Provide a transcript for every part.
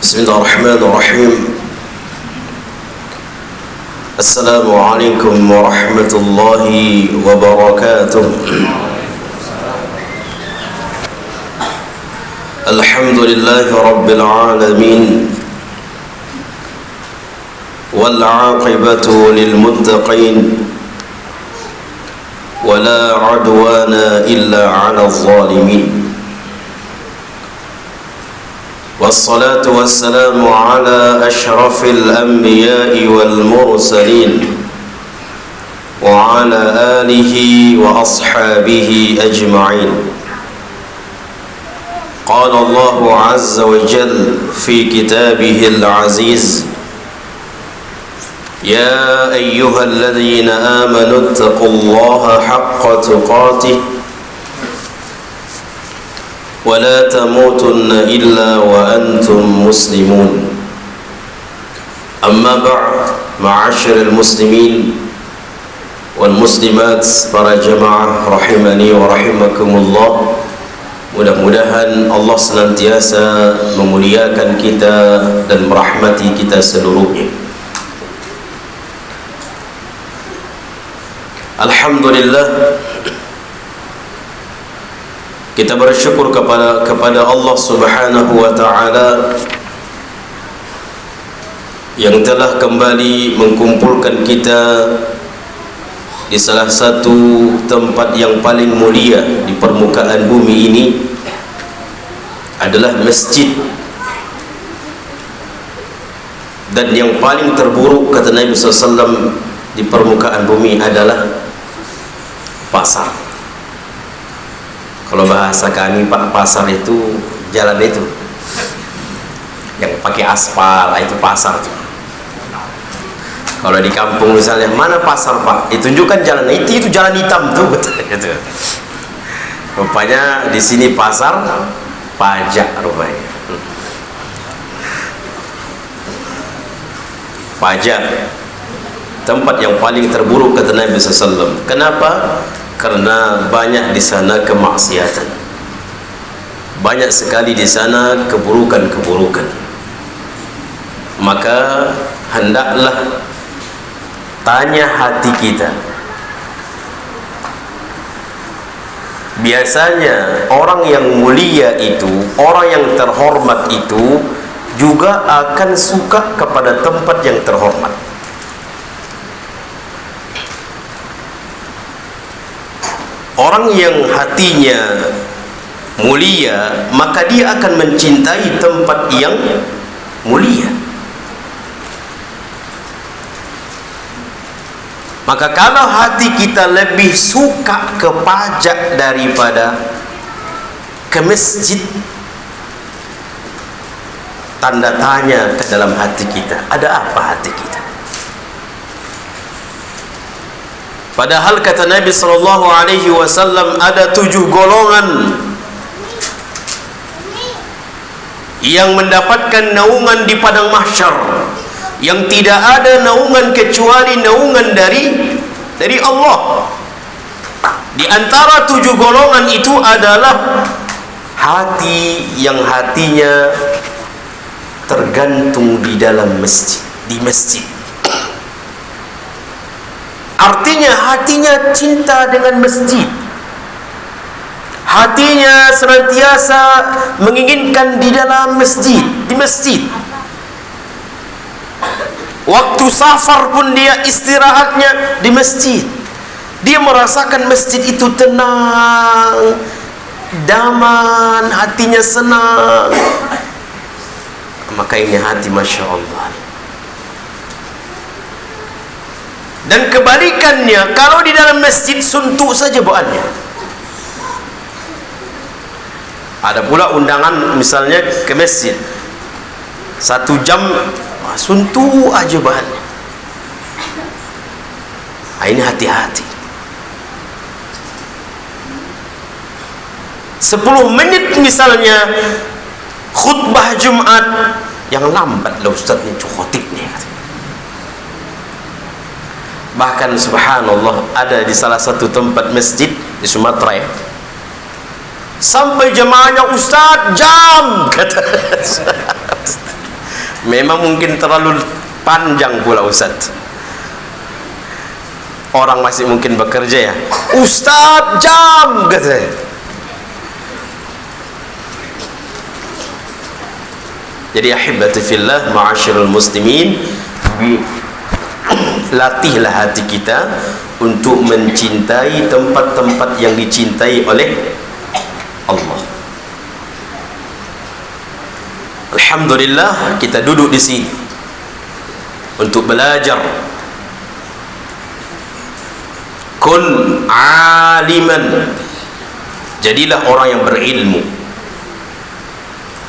بسم الله الرحمن الرحيم. السلام عليكم ورحمة الله وبركاته. الحمد لله رب العالمين، والعاقبة للمتقين، ولا عدوان إلا على الظالمين. والصلاة والسلام على أشرف الأنبياء والمرسلين، وعلى آله وأصحابه أجمعين. قال الله عز وجل في كتابه العزيز: يا أيها الذين آمنوا اتقوا الله حق تقاته ولا تموتن إلا وأنتم مسلمون. أما بعد، معاشر المسلمين والmuslimat, para jemaah rahimani wa rahimakumullah. Mudah-mudahan Allah senantiasa memuliakan kita dan merahmati kita seluruhnya. Alhamdulillah, kita bersyukur kepada Allah Subhanahu wa taala yang telah kembali mengkumpulkan kita di salah satu tempat yang paling mulia di permukaan bumi ini, adalah masjid. Dan yang paling terburuk, kata Nabi SAW, di permukaan bumi adalah pasar. Kalau bahasa kami, Pak, pasar itu jalan itu yang pakai aspal, itu pasar tuh. Kalau di kampung misalnya, mana pasar, Pak? Ditunjukkan jalan itu jalan hitam tuh, gitu. Rupanya di sini pasar pajak, rupanya. Pajak, tempat yang paling terburuk, kata Nabi SAW. Kenapa? Karena banyak di sana kemaksiatan, banyak sekali di sana keburukan-keburukan. Maka hendaklah tanya hati kita. Biasanya orang yang mulia itu, orang yang terhormat itu juga akan suka kepada tempat yang terhormat. Orang yang hatinya mulia, maka dia akan mencintai tempat yang mulia. Maka kalau hati kita lebih suka ke pajak daripada ke masjid, tanda tanya ke dalam hati kita, ada apa hati kita? Padahal kata Nabi SAW, ada 7 golongan yang mendapatkan naungan di padang mahsyar, yang tidak ada naungan kecuali naungan dari Allah. Di antara 7 golongan itu adalah hati yang hatinya tergantung di dalam masjid, di masjid. Artinya hatinya cinta dengan masjid, hatinya senantiasa menginginkan di dalam masjid, di masjid. Waktu safar pun dia istirahatnya di masjid. Dia merasakan masjid itu tenang, damai, hatinya senang. Maka ini hati Masya Allah. Dan kebalikannya, kalau di dalam masjid suntuk saja bawaannya. Ada pula undangan misalnya ke masjid 1 jam, suntuk aja bahannya. Ini hati-hati. 10 menit misalnya khutbah Jumat, yang lambat lah Ustaz ni, khotib ni. Bahkan subhanallah, ada di salah satu tempat masjid di Sumatera, sampai jemaahnya, Ustaz jam, kata Memang mungkin terlalu panjang pula Ustaz. Orang masih mungkin bekerja ya, Ustaz jam katanya. Jadi ahibati fillah, ma'asyiral muslimin, latihlah hati kita untuk mencintai tempat-tempat yang dicintai oleh Allah. Alhamdulillah kita duduk di sini untuk belajar. Kun aliman, jadilah orang yang berilmu.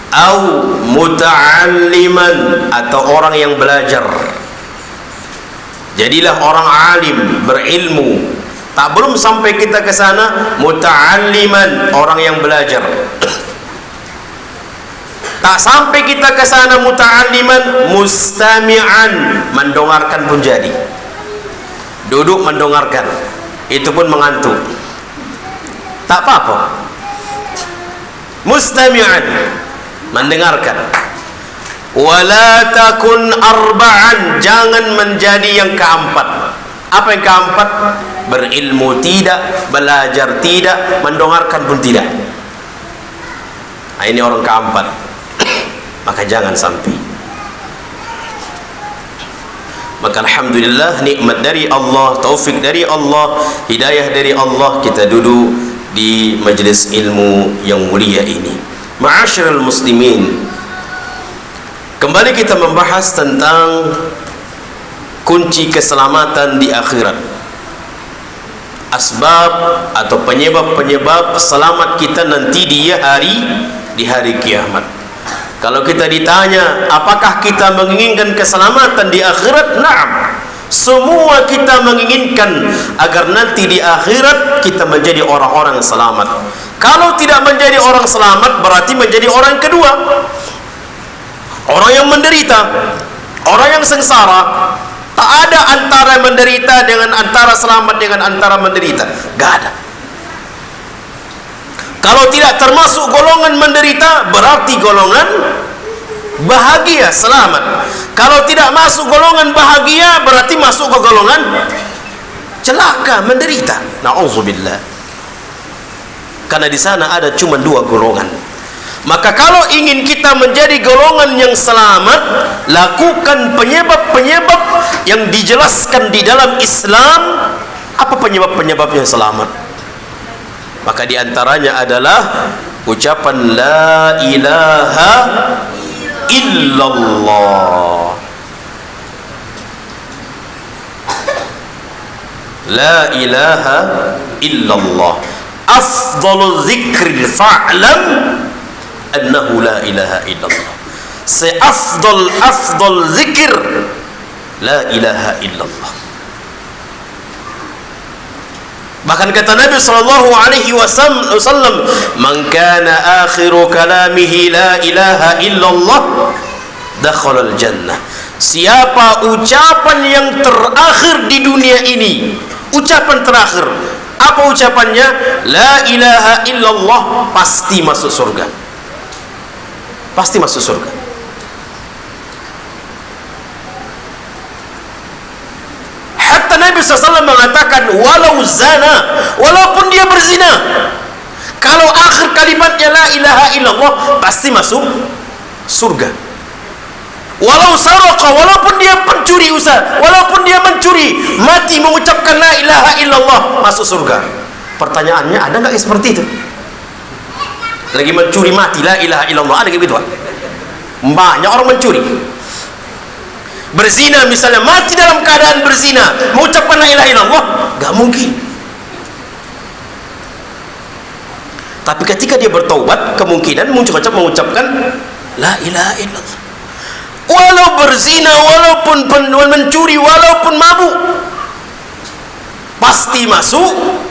Au muta'alliman, atau orang yang belajar. Jadilah orang alim, berilmu. Tak belum sampai kita ke sana, muta'alliman, orang yang belajar. Tak sampai kita ke sana muta'alliman, mustami'an, mendengarkan pun jadi. Duduk mendengarkan, itu pun mengantuk, tak apa-apa. Mustami'an, mendengarkan. Wala takun arba'an, jangan menjadi yang keempat. Apa yang keempat? Berilmu tidak, belajar tidak, mendengarkan pun tidak. Nah, ini orang keempat. Maka jangan sampai. Maka alhamdulillah, nikmat dari Allah, taufik dari Allah, hidayah dari Allah, kita duduk di majlis ilmu yang mulia ini. Ma'asyiral muslimin, kembali kita membahas tentang kunci keselamatan di akhirat. Asbab atau penyebab-penyebab selamat kita nanti di hari kiamat. Kalau kita ditanya apakah kita menginginkan keselamatan di akhirat? Naam, semua kita menginginkan agar nanti di akhirat kita menjadi orang-orang yang selamat. Kalau tidak menjadi orang selamat, berarti menjadi orang kedua, orang yang menderita, orang yang sengsara. Tak ada antara menderita dengan antara selamat dengan antara menderita, gak ada. Kalau tidak termasuk golongan menderita, berarti golongan bahagia, selamat. Kalau tidak masuk golongan bahagia, berarti masuk ke golongan celaka, menderita. Na'udzubillah. Karena di sana ada cuma dua golongan. Maka kalau ingin kita menjadi golongan yang selamat, lakukan penyebab-penyebab yang dijelaskan di dalam Islam. Apa penyebab-penyebabnya selamat? Maka diantaranya adalah ucapan la ilaha illallah. La ilaha illallah. Afdalul zikri fa'lam annahu la ilaha illallah. Afdal zikir la ilaha illallah. Bahkan kata Nabi sallallahu alaihi wasallam, "Man kana akhiru kalamihi la ilaha illallah, dakhala al-jannah." Siapa ucapan yang terakhir di dunia ini, ucapan terakhir, apa ucapannya? La ilaha illallah, pasti masuk surga. Pasti masuk surga. Nabi SAW mengatakan walau zana, walaupun dia berzina, kalau akhir kalimatnya la ilaha illallah, pasti masuk surga. Walau saraqa, walaupun dia pencuri, walaupun dia mencuri, mati mengucapkan la ilaha illallah, masuk surga. Pertanyaannya, ada nggak seperti itu? Lagi mencuri mati la ilaha illallah, ada gitu Pak? Banyak orang mencuri. Berzina misalnya, mati dalam keadaan berzina, mengucapkan la ilaha illallah, gak mungkin. Tapi ketika dia bertaubat, kemungkinan mengucapkan la ilaha illallah. Walau berzina, walaupun mencuri, walaupun mabuk, pasti masuk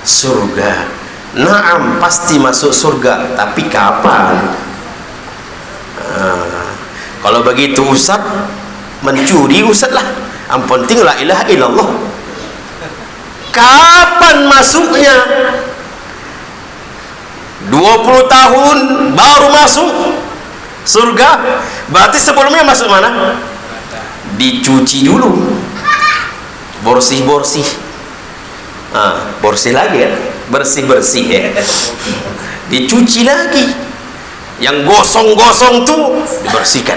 surga. Naam, pasti masuk surga. Tapi kapan? Kalau begitu Ustaz, mencuri Ustaz lah, yang penting la ilaha illallah. Kapan masuknya? 20 tahun baru masuk, surga. Berarti sebelumnya masuk mana? Dicuci dulu, bersih-bersih. Bersih lagi ya, bersih-bersih ya. Dicuci lagi. Yang gosong-gosong tuh dibersihkan.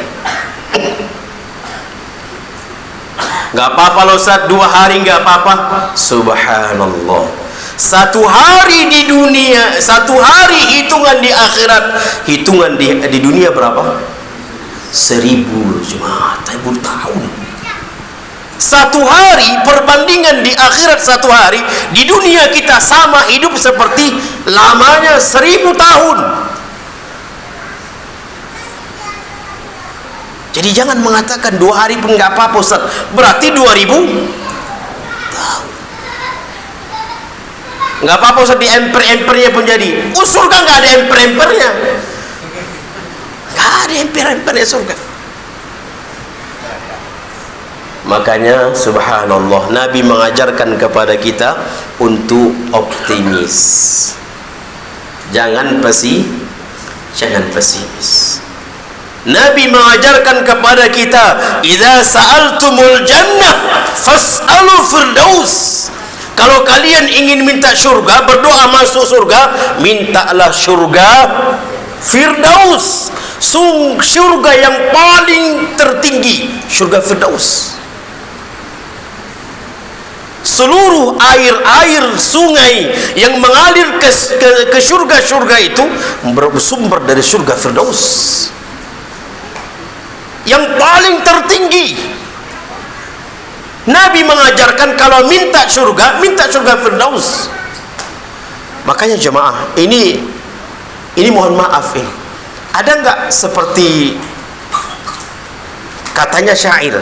Nggak apa-apa loh Ustaz, 2 hari nggak apa-apa. Subhanallah. 1 hari di dunia, 1 hari hitungan di akhirat, hitungan di dunia berapa? 1000 cuma 1000 tahun. 1 hari perbandingan di akhirat 1 hari, di dunia kita sama hidup seperti lamanya 1000 tahun. Jadi jangan mengatakan 2 hari pun nggak apa-apa Ustaz, berarti 2000 tahun. Nggak apa-apa Ustaz, di emper-empernya pun jadi. Surga nggak ada emper-empernya, nggak ada emper-empernya surga. Makanya subhanallah, Nabi mengajarkan kepada kita untuk optimis. Jangan pesimis. Nabi mengajarkan kepada kita, idza sa'altumul jannah fas'alu firdaus. Kalau kalian ingin minta surga, berdoa masuk surga, mintalah surga firdaus, surga yang paling tertinggi, surga firdaus. Seluruh air-air sungai yang mengalir ke surga-surga itu bersumber dari surga firdaus yang paling tertinggi. Nabi mengajarkan kalau minta surga firdaus. Makanya jemaah, ini mohon maaf, ini ada nggak seperti katanya syair,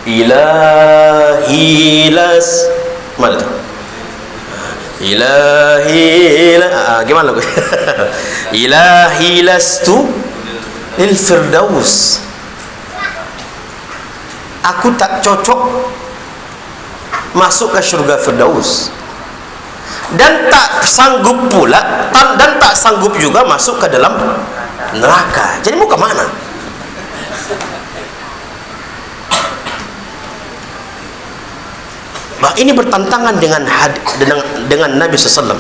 ilahi las, mana tuh? Gimana lagu? Ilahi lastu lil firdaus. Aku tak cocok masuk ke surga firdaus, dan tak sanggup pula, dan tak sanggup juga masuk ke dalam neraka. Jadi mau ke mana? Bah, ini bertentangan dengan Nabi SAW.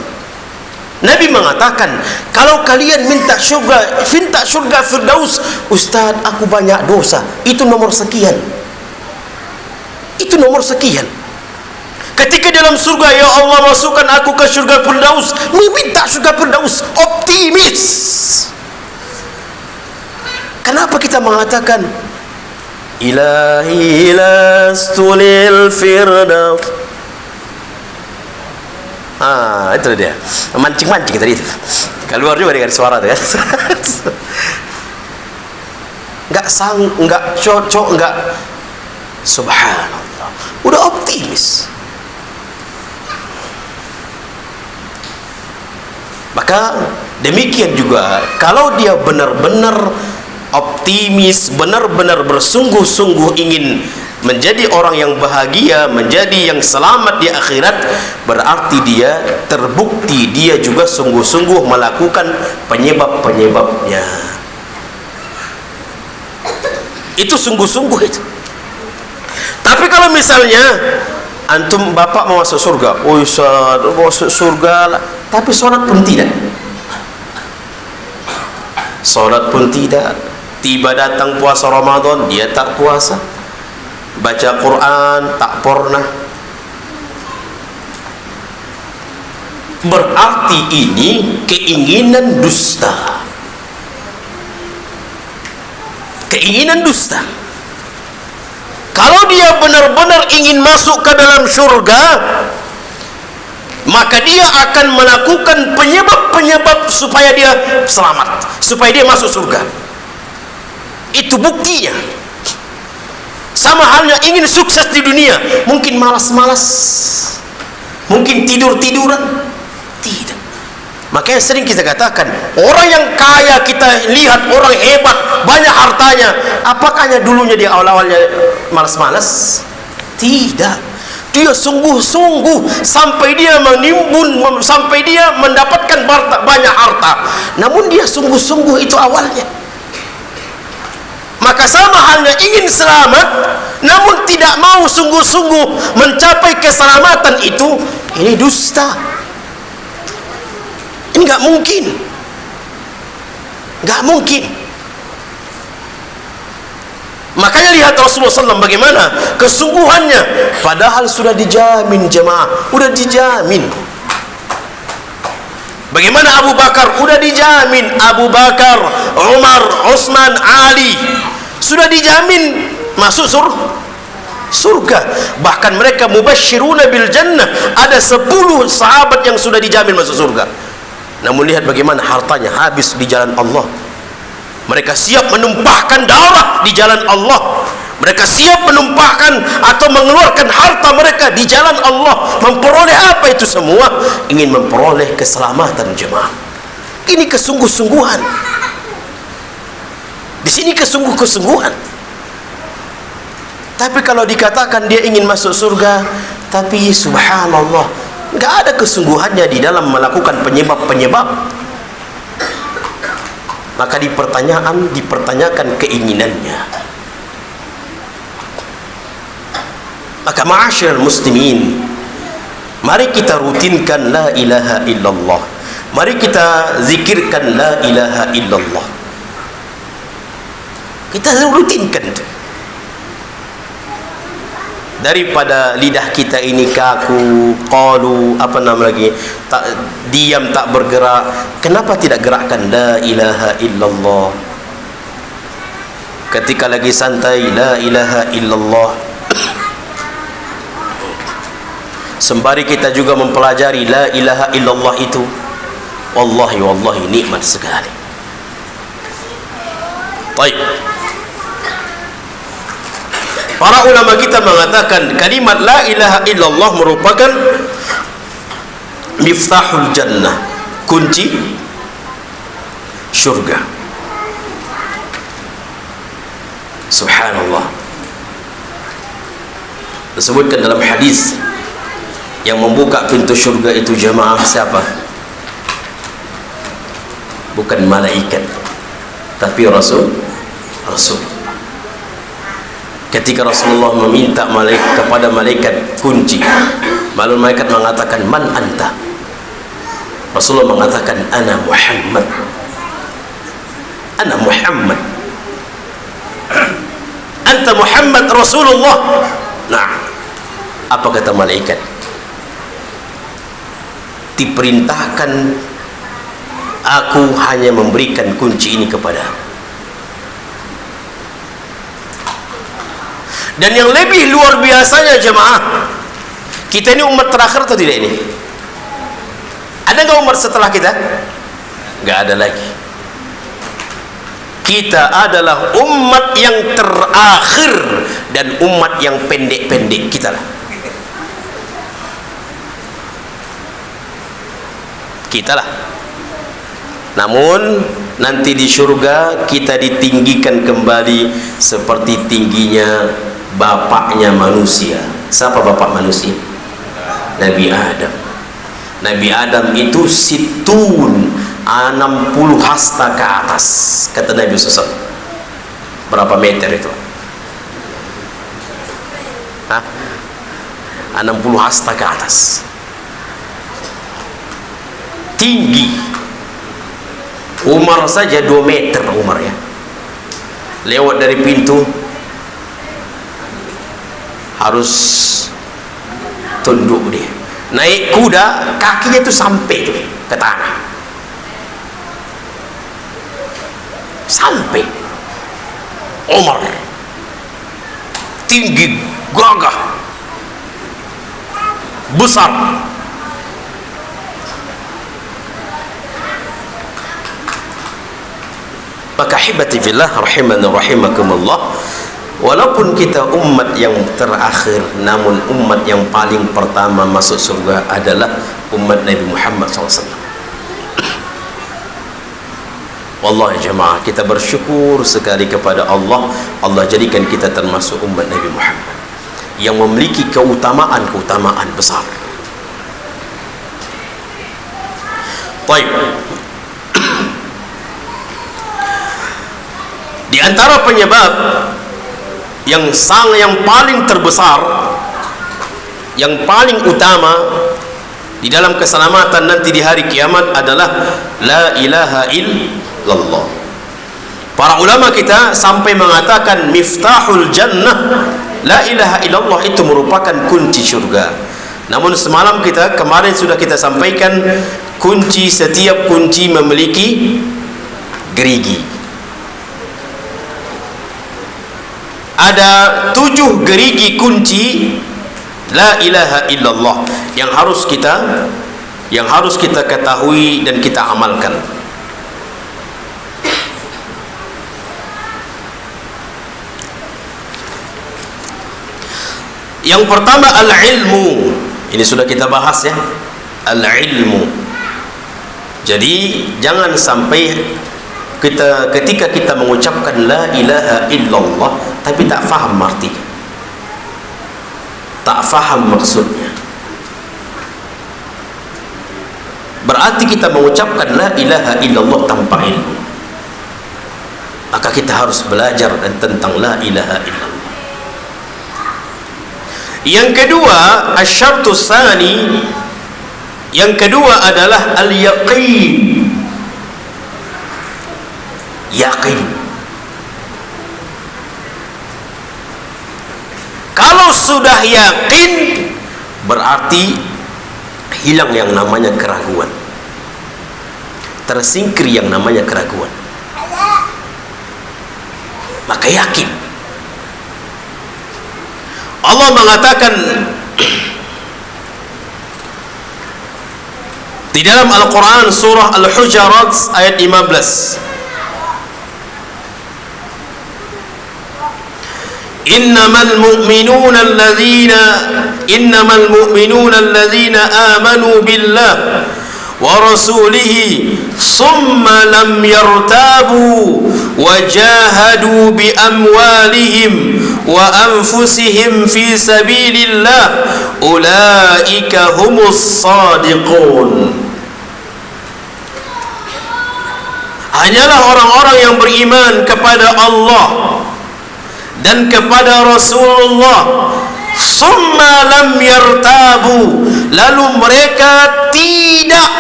Nabi mengatakan, kalau kalian minta surga firdaus, Ustaz, aku banyak dosa, itu nomor sekian. Itu nomor sekian. Ketika dalam surga, ya Allah masukkan aku ke surga firdaus, minta surga firdaus, optimis. Kenapa kita mengatakan ilahi lastu lil firdaus? Itu dia, mancing-mancing tadi itu. Keluar juga dengan suara tuh kan. Nggak cocok, nggak. Subhanallah, udah optimis. Maka demikian juga kalau dia benar-benar optimis, benar-benar bersungguh-sungguh ingin menjadi orang yang bahagia, menjadi yang selamat di akhirat, berarti dia terbukti dia juga sungguh-sungguh melakukan penyebab-penyebabnya. Itu sungguh-sungguh itu. Tapi kalau misalnya antum bapak mau masuk surga, oh Ustaz, masuk surga, tapi sholat pun tidak. Sholat pun tidak. Tiba datang puasa Ramadan, dia tak puasa. Baca Quran tak pernah. Berarti ini keinginan dusta. Keinginan dusta. Kalau dia benar-benar ingin masuk ke dalam surga, maka dia akan melakukan penyebab-penyebab supaya dia selamat, supaya dia masuk surga. Itu buktinya. Sama halnya ingin sukses di dunia, mungkin malas-malas, mungkin tidur-tiduran, tidak. Makanya sering kita katakan, orang yang kaya kita lihat, orang hebat, banyak hartanya, apakahnya dulunya di awal-awalnya malas-malas? Tidak. Dia sungguh-sungguh sampai dia menimbun, sampai dia mendapatkan banyak harta. namun dia sungguh-sungguh itu awalnya. Maka sama halnya ingin selamat namun tidak mau sungguh-sungguh mencapai keselamatan itu, ini dusta. Ini nggak mungkin, nggak mungkin. Makanya lihat Rasulullah SAW bagaimana kesungguhannya, padahal sudah dijamin jemaah, sudah dijamin. Bagaimana Abu Bakar, sudah dijamin. Abu Bakar, Umar, Utsman, Ali, sudah dijamin masuk surga. Bahkan mereka mubasyiruna bil jannah, ada 10 sahabat yang sudah dijamin masuk surga. Namun lihat bagaimana hartanya habis di jalan Allah. Mereka siap menumpahkan darah di jalan Allah. Mereka siap menumpahkan atau mengeluarkan harta mereka di jalan Allah. Memperoleh apa itu semua? Ingin memperoleh keselamatan jemaah. Ini kesungguh-sungguhan. Di sini kesungguh-sungguhan. Tapi kalau dikatakan dia ingin masuk surga, tapi subhanallah, nggak ada kesungguhannya di dalam melakukan penyebab-penyebab. Maka dipertanyakan keinginannya. Maka ma'asyiral muslimin, mari kita rutinkan la ilaha illallah. Mari kita zikirkan la ilaha illallah. Kita rutinkan itu. Daripada lidah kita ini kaku, qalu, apa nama lagi, tak diam, tak bergerak. Kenapa tidak gerakkan la ilaha illallah? Ketika lagi santai, la ilaha illallah. Sembari kita juga mempelajari la ilaha illallah itu, wallahi nikmat sekali. Baik. Para ulama kita mengatakan kalimat la ilaha illallah merupakan miftahul jannah, kunci syurga. Subhanallah. Disebutkan dalam hadis, yang membuka pintu syurga itu jemaah siapa? Bukan malaikat, tapi Rasul. Ketika Rasulullah meminta kepada malaikat kunci, lalu malaikat mengatakan, man anta? Rasulullah mengatakan, ana Muhammad. Ana Muhammad. Anta Muhammad Rasulullah. Nah, apa kata malaikat? Diperintahkan aku hanya memberikan kunci ini kepadamu. Dan yang lebih luar biasanya jemaah, kita ini umat terakhir atau tidak ini? Ada nggak umat setelah kita? Nggak ada lagi. Kita adalah umat yang terakhir dan umat yang pendek-pendek, kita lah. Kita lah. Namun nanti di surga kita ditinggikan kembali seperti tingginya bapaknya manusia. Siapa bapak manusia? Nabi Adam. Nabi Adam itu situn, 60 hasta ke atas, kata Nabi SAW. Berapa meter itu? Hah? 60 hasta ke atas, tinggi. Umar saja 2 meter Umar ya. Lewat dari pintu harus tunduk dia. Naik kuda kakinya itu sampai tuh ke tanah. Sampai. Umar tinggi, gagah, besar. Maka hibati fillah rahimani rahimakumullah, walaupun kita umat yang terakhir, namun umat yang paling pertama masuk surga adalah umat Nabi Muhammad SAW. Wallahi jemaah, kita bersyukur sekali kepada Allah. Allah jadikan kita termasuk umat Nabi Muhammad yang memiliki keutamaan besar. Baik. Di antara penyebab yang paling terbesar, yang paling utama di dalam keselamatan nanti di hari kiamat adalah la ilaha illallah. Para ulama kita sampai mengatakan miftahul jannah, la ilaha illallah itu merupakan kunci surga. Namun semalam kemarin sudah kita sampaikan, setiap kunci memiliki gerigi. Ada 7 gerigi kunci la ilaha illallah yang harus kita ketahui dan kita amalkan. Yang pertama al-ilmu. Ini sudah kita bahas ya, al-ilmu. Jadi jangan sampai ketika kita mengucapkan la ilaha illallah tapi tak faham artinya, tak faham maksudnya, berarti kita mengucapkan la ilaha illallah tanpa ilmu. Maka kita harus belajar tentang la ilaha illallah. Yang kedua, asyartus tsani, yang kedua adalah al-yaqin. Yakin. Kalau sudah yakin, berarti hilang yang namanya keraguan, tersingkir yang namanya keraguan. Maka yakin. Allah mengatakan di dalam Al-Quran surah Al-Hujarat ayat 15, innamal mu'minuna alladhina amanu billah wa rasulihi summa lam yartabu wa jahadu bi amwalihim wa anfusihim fi sabilillah ulaika humus sadiqun. Hanyalah orang-orang yang beriman kepada Allah dan kepada Rasulullah, summa lam yartabu, lalu mereka tidak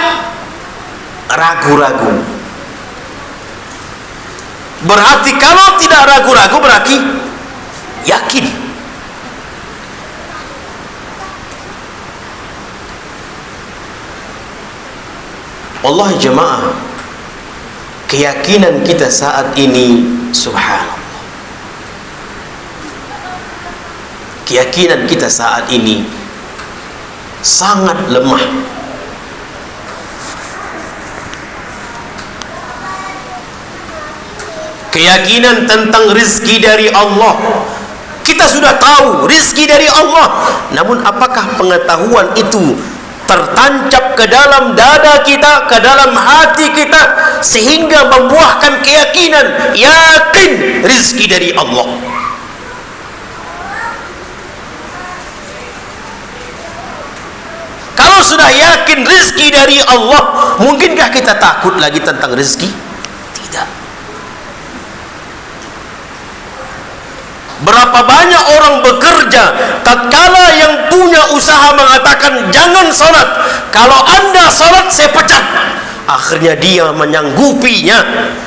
ragu-ragu. Berarti kalau tidak ragu-ragu berarti yakin. Wallahi jemaah, keyakinan kita saat ini subhanallah, keyakinan kita saat ini sangat lemah. Keyakinan tentang rizki dari Allah, kita sudah tahu rizki dari Allah, namun apakah pengetahuan itu tertancap ke dalam dada kita, ke dalam hati kita, sehingga membuahkan keyakinan yakin rizki dari Allah? Kalau sudah yakin rizki dari Allah, mungkinkah kita takut lagi tentang rizki? Tidak. Berapa banyak orang bekerja, tatkala yang punya usaha mengatakan jangan sholat, kalau anda sholat saya pecat. Akhirnya dia menyanggupinya,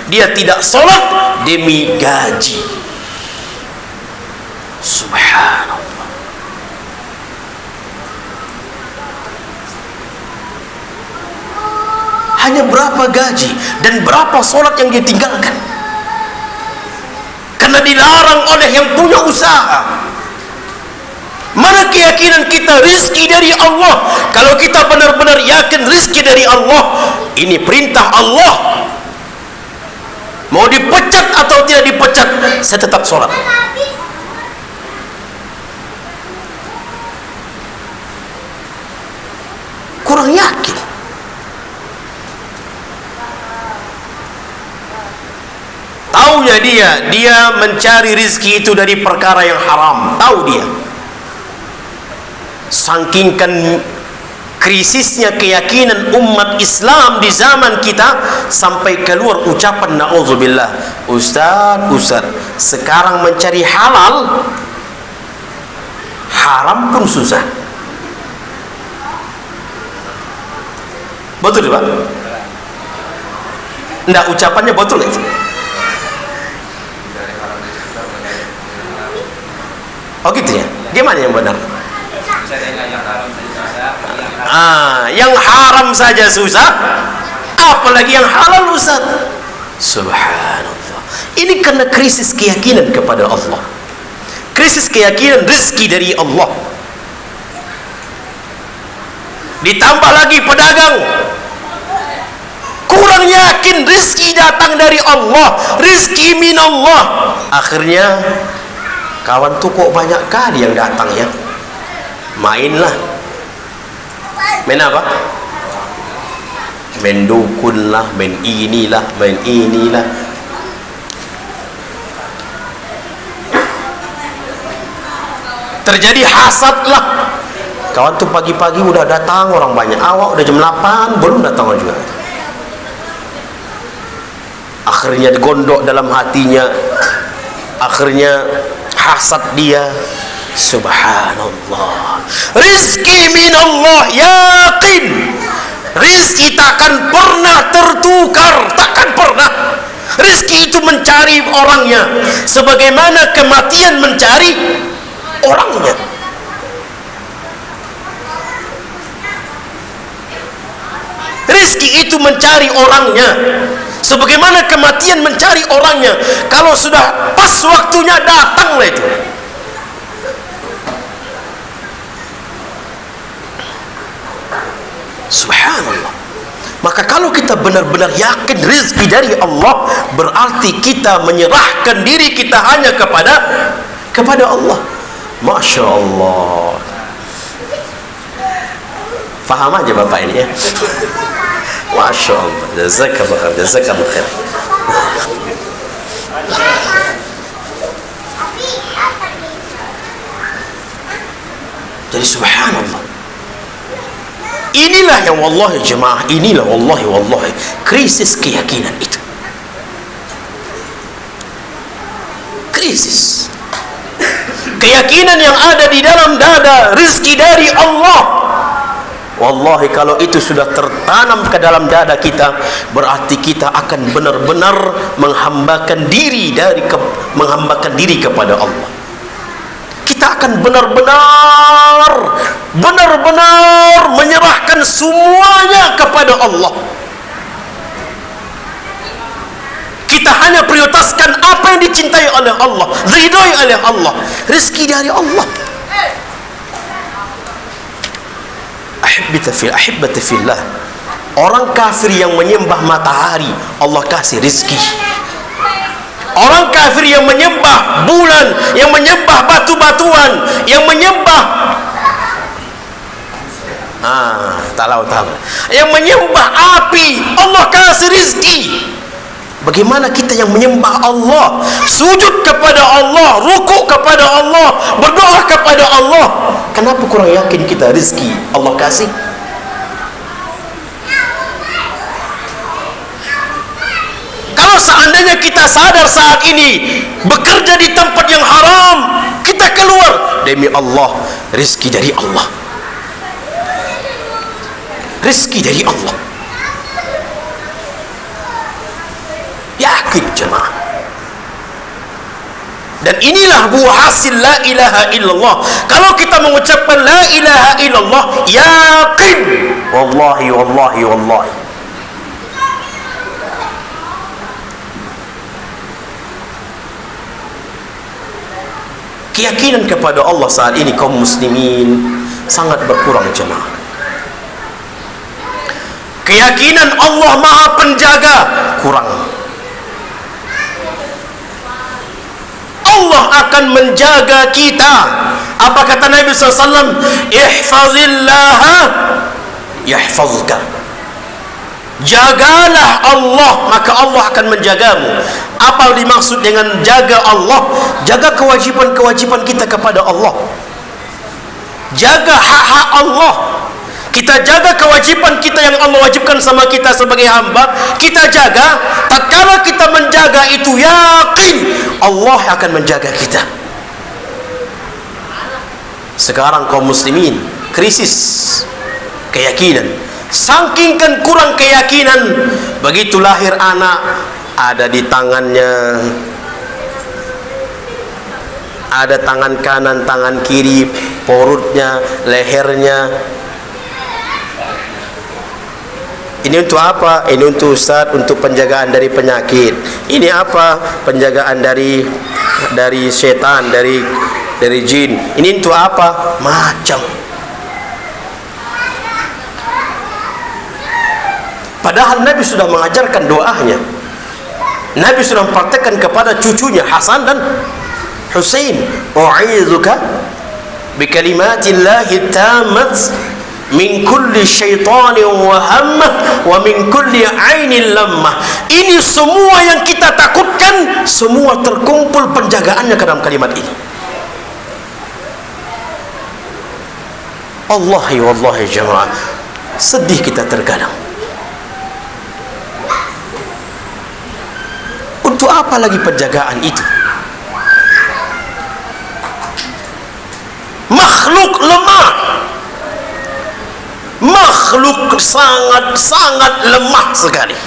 dia tidak sholat demi gaji. Subhanallah. Hanya berapa gaji dan berapa sholat yang dia tinggalkan karena dilarang oleh yang punya usaha. Mana keyakinan kita rizki dari Allah? Kalau kita benar-benar yakin rizki dari Allah, ini perintah Allah, mau dipecat atau tidak dipecat, saya tetap sholat. Kurang yakin. Taunya dia mencari rizki itu dari perkara yang haram, tahu dia. Saking krisisnya keyakinan umat Islam di zaman kita sampai keluar ucapan na'udzubillah, Ustaz, sekarang mencari halal haram pun susah. Betul Pak? Enggak, ucapannya betul itu. Oh gitu ya? Gimana yang benar? Yang haram saja susah, apalagi yang halal Ustaz. Subhanallah. Ini karena krisis keyakinan kepada Allah, krisis keyakinan rezeki dari Allah. Ditambah lagi pedagang kurang yakin rezeki datang dari Allah, rezeki minallah. Akhirnya kawan tuh kok banyak kali yang datang ya, mainlah. Main apa? Main dukun lah, main inilah, main inilah. Terjadi hasad lah. Kawan tuh pagi-pagi udah datang orang banyak, awak udah jam 8 belum datang juga. Akhirnya digondok dalam hatinya, akhirnya hasad dia. Subhanallah. Rizki minallah, yakin rizki takkan pernah tertukar, takkan pernah. Rizki itu mencari orangnya, sebagaimana kematian mencari orangnya. Rizki itu mencari orangnya, sebagaimana kematian mencari orangnya. Kalau sudah pas waktunya, datanglah itu. Subhanallah. Maka kalau kita benar-benar yakin rezeki dari Allah, berarti kita menyerahkan diri kita hanya kepada Allah. Masya Allah. Faham aja Bapak ini ya. Masya Allah. Jazakallah khair, jazakallah khair. Jadi subhanallah, inilah yang wallahi jemaah, inilah wallahi krisis keyakinan itu. Krisis keyakinan yang ada di dalam dada, rezeki dari Allah. Wallahi kalau itu sudah tertanam ke dalam dada kita, berarti kita akan benar-benar menghambakan diri kepada Allah. Kita akan benar-benar menyerahkan semuanya kepada Allah. Kita hanya prioritaskan apa yang dicintai oleh Allah, diridhai oleh Allah, rezeki dari Allah. Ahibbati fillah. Orang kafir yang menyembah matahari, Allah kasih rezeki. Orang kafir yang menyembah bulan, yang menyembah batu-batuan, yang menyembah yang menyembah api, Allah kasih rezeki. Bagaimana kita yang menyembah Allah, sujud kepada Allah, rukuk kepada Allah, berdoa kepada Allah, kenapa kurang yakin kita rezeki Allah kasih? Kalau seandainya kita sadar saat ini bekerja di tempat yang haram, kita keluar, demi Allah, rezeki dari Allah, rezeki dari Allah. Yakin jemaah. Dan inilah buah hasil la ilaha illallah. Kalau kita mengucapkan la ilaha illallah, yakin, wallahi. Keyakinan kepada Allah saat ini kaum muslimin sangat berkurang jemaah. Keyakinan Allah Maha Penjaga kurang. Allah akan menjaga kita. Apa kata Nabi SAW? Ihfazillaha yahfazka. Jagalah Allah, maka Allah akan menjagamu. Apa dimaksud dengan jaga Allah? Jaga kewajipan-kewajipan kita kepada Allah, jaga hak-hak Allah, Kita jaga kewajiban kita yang Allah wajibkan sama kita sebagai hamba. Kita jaga. Tatkala kita menjaga itu, yakin Allah akan menjaga kita. Sekarang kaum muslimin krisis keyakinan. Saking kan kurang keyakinan, begitu lahir anak ada di tangannya, ada tangan kanan, tangan kiri, perutnya, lehernya. Ini untuk apa? Ini untuk Ustaz, untuk penjagaan dari penyakit. Ini apa? Penjagaan dari setan, dari jin. Ini untuk apa? Macam. Padahal Nabi sudah mengajarkan doanya. Nabi sudah mempraktekkan kepada cucunya Hasan dan Husain, "U'izuka bi kalimatillahi tammat min kulli syaitanin wa hammah wa min kulli ainin lammah." Ini semua yang kita takutkan, semua terkumpul penjagaannya ke dalam kalimat ini. Wallahi jemaah, sedih kita terkadang. Untuk apa lagi penjagaan itu? Makhluk lemah, makhluk sangat lemah sekali.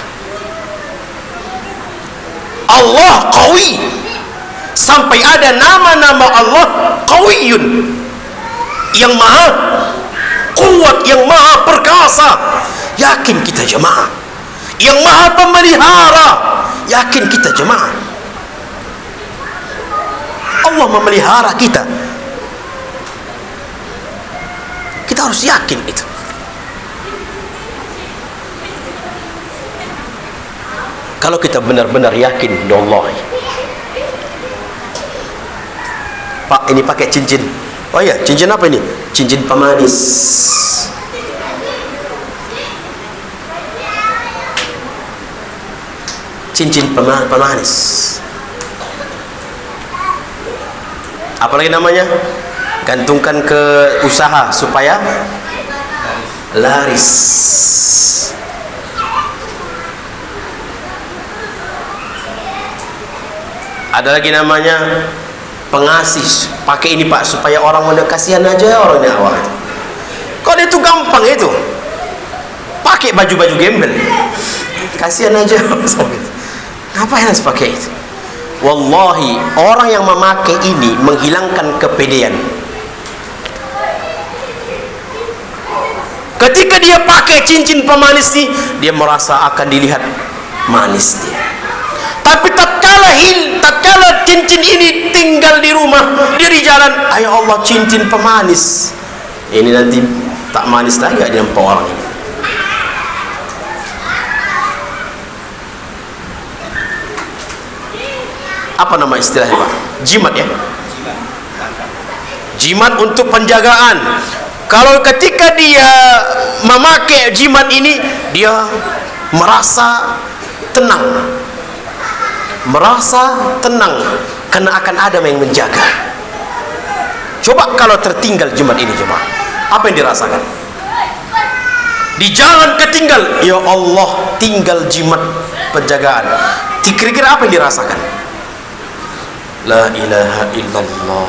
Allah qawi, sampai ada nama-nama Allah qawiyun, yang maha kuat, yang maha perkasa. Yakin kita jemaah. Yang maha pemelihara, yakin kita jemaah. Allah memelihara kita. Kita harus yakin itu. Kalau kita benar-benar yakin, wallahi. Pak, ini pakai cincin. Oh iya, cincin apa ini? Cincin pemanis. Cincin pemanis. Apalagi namanya? Gantungkan ke usaha supaya laris. Ada lagi namanya pengasih. Pakai ini Pak supaya orang udah kasihan aja orangnya awak. Kok itu gampang itu? Pakai baju-baju gembel. Kasihan aja. Ngapain harus pakai itu? Wallahi, orang yang memakai ini menghilangkan kepedean. Ketika dia pakai cincin pemanis ini, dia merasa akan dilihat manis dia. Tapi tatkala cincin ini tinggal di rumah, dia di jalan, ayo Allah, cincin pemanis. Ini nanti tak manis lagi di nampak orang ini. Apa nama istilahnya Pak? Jimat ya? Jimat untuk penjagaan. Kalau ketika dia memakai jimat ini, dia merasa tenang, karena akan ada yang menjaga. Coba kalau tertinggal jimat ini, coba apa yang dirasakan? Di jalan ketinggal, ya Allah, tinggal jimat penjagaan. Kira-kira apa yang dirasakan? La ilaha illallah.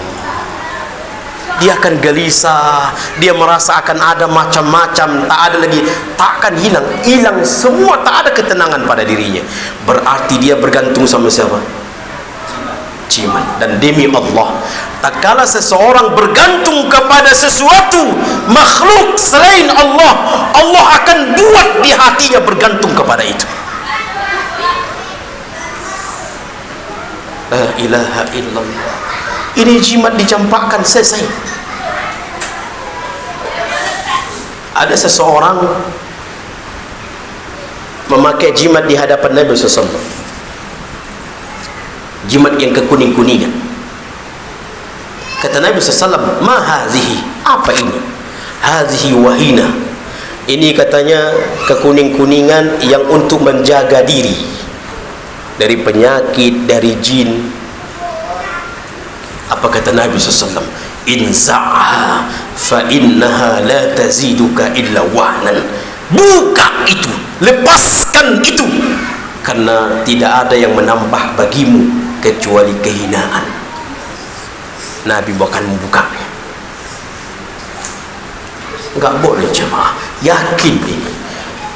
Dia akan gelisah, dia merasa akan ada macam-macam, tak ada lagi, tak akan hilang semua, tak ada ketenangan pada dirinya. Berarti dia bergantung sama siapa? Jimat. Dan demi Allah, tatkala seseorang bergantung kepada sesuatu makhluk selain Allah, Allah akan buat di hatinya bergantung kepada itu. La ilaha illallah. Ini jimat dicampakkan selesai. Ada seseorang memakai jimat di hadapan Nabi SAW. Jimat yang kekuning-kuningan. Kata Nabi SAW, "Ma hazihi?" Apa ini? "Hazihi wahina." Ini katanya kekuning-kuningan yang untuk menjaga diri dari penyakit, dari jin. Apa kata Nabi SAW? inza'ha fa innaha la taziduka illa wahnan. Buka itu, lepaskan itu, karena tidak ada yang menambah bagimu kecuali kehinaan. Nabi bahkan membukanya. Enggak boleh jemaah, yakin ini.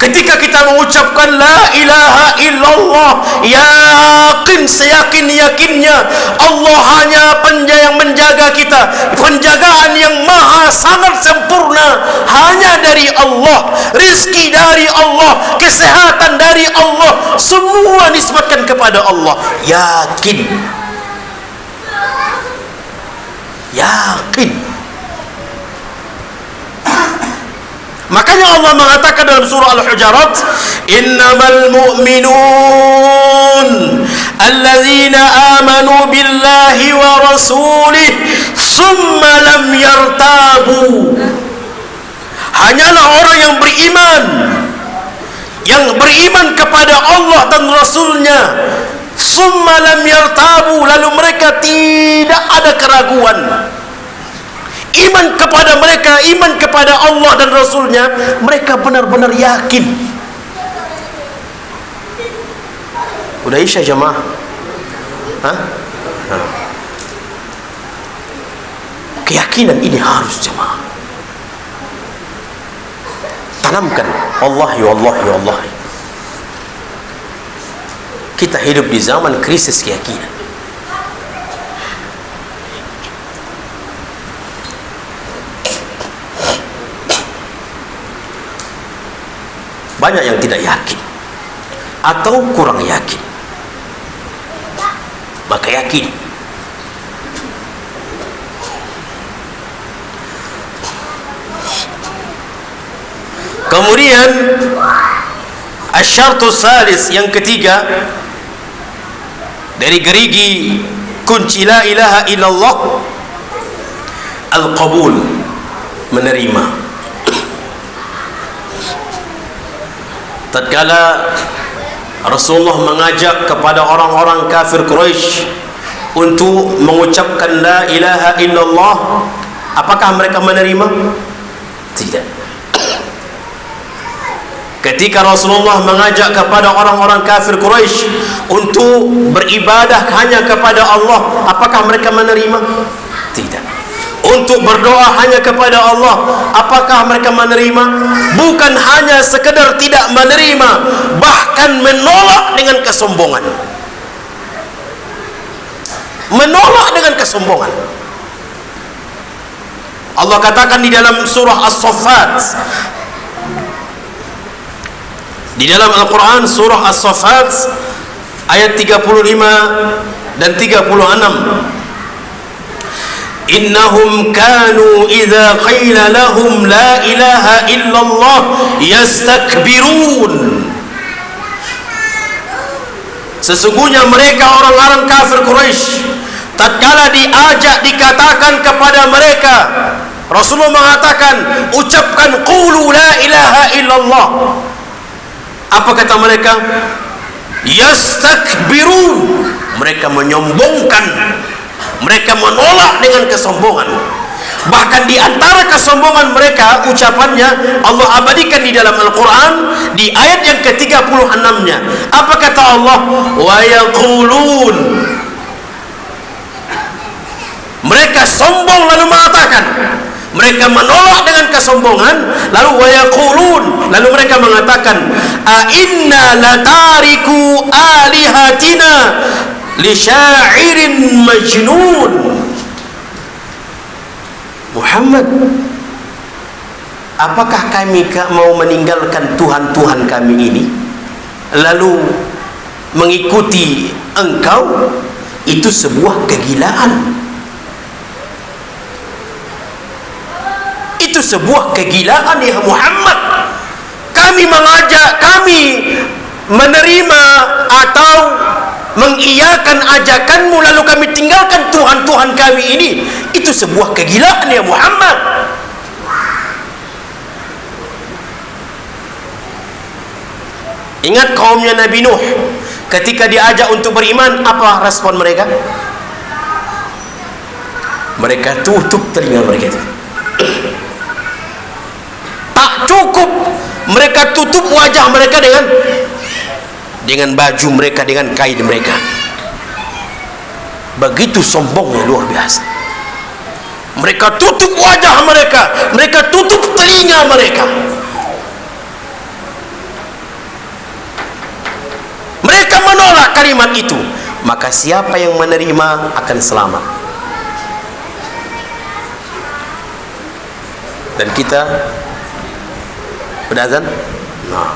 Ketika kita mengucapkan la ilaha illallah, yakin, seyakin-yakinnya Allah hanya yang menjaga kita, penjagaan yang maha sangat sempurna hanya dari Allah, rizki dari Allah, kesehatan dari Allah, semua nisbatkan kepada Allah. Yakin, yakin. Makanya Allah mengatakan dalam surah Al-Hujurat, innamal mu'minun alladzina amanu billahi wa rasulih summa lam yartabu. Hanyalah orang yang beriman kepada Allah dan Rasulnya, summa lam yartabu, lalu mereka tidak ada keraguan. Iman kepada mereka, iman kepada Allah dan Rasulnya, mereka benar-benar yakin. Udah isya jemaah? Hah? Keyakinan ini harus jemaah tanamkan. Wallahi, wallahi, wallahi, kita hidup di zaman krisis keyakinan. Banyak yang tidak yakin atau kurang yakin. Maka yakin. Kemudian asyartus salis, yang ketiga dari gerigi kunci la ilaha illallah, al-qabul, menerima. Tatkala Rasulullah mengajak kepada orang-orang kafir Quraisy untuk mengucapkan la ilaha illallah, apakah mereka menerima? Tidak. Ketika Rasulullah mengajak kepada orang-orang kafir Quraisy untuk beribadah hanya kepada Allah, apakah mereka menerima? Tidak. Untuk berdoa hanya kepada Allah, apakah mereka menerima? Bukan hanya sekedar tidak menerima, bahkan menolak dengan kesombongan. Menolak dengan kesombongan. Allah katakan di dalam surah As-Saffat, di dalam Al-Quran surah As-Saffat ayat 35 dan 36, innahum kanu idza qila lahum la ilaha illallah yastakbirun. Sesungguhnya mereka orang-orang kafir Quraisy, tatkala diajak dikatakan kepada mereka, Rasulullah mengatakan ucapkan qulu la ilaha illallah, apa kata mereka? Yastakbirun, mereka menyombongkan, mereka menolak dengan kesombongan. Bahkan di antara kesombongan mereka, ucapannya Allah abadikan di dalam Al-Quran di ayat yang ke-36-nya. Apa kata Allah? Wa yaqulun, mereka sombong lalu mengatakan, mereka menolak dengan kesombongan, lalu wa yaqulun, lalu mereka mengatakan, a inna latariku alihatina li syairin majnun. Muhammad, apakah kami mau meninggalkan Tuhan-Tuhan kami ini lalu mengikuti engkau? Itu sebuah kegilaan. Itu sebuah kegilaan ya Muhammad. Kami mengajak, kami menerima atau mengiyakan ajakanmu lalu kami tinggalkan Tuhan-Tuhan kami ini, itu sebuah kegilaan ya Muhammad. Ingat kaumnya Nabi Nuh, ketika diajak untuk beriman, apa respon mereka? Mereka tutup telinga mereka itu. Tak cukup mereka tutup wajah mereka dengan baju mereka, dengan kain mereka. Begitu sombongnya, luar biasa. Mereka tutup wajah mereka, mereka tutup telinga mereka. Mereka menolak kalimat itu. Maka siapa yang menerima akan selamat. Dan kita berdazan, nah,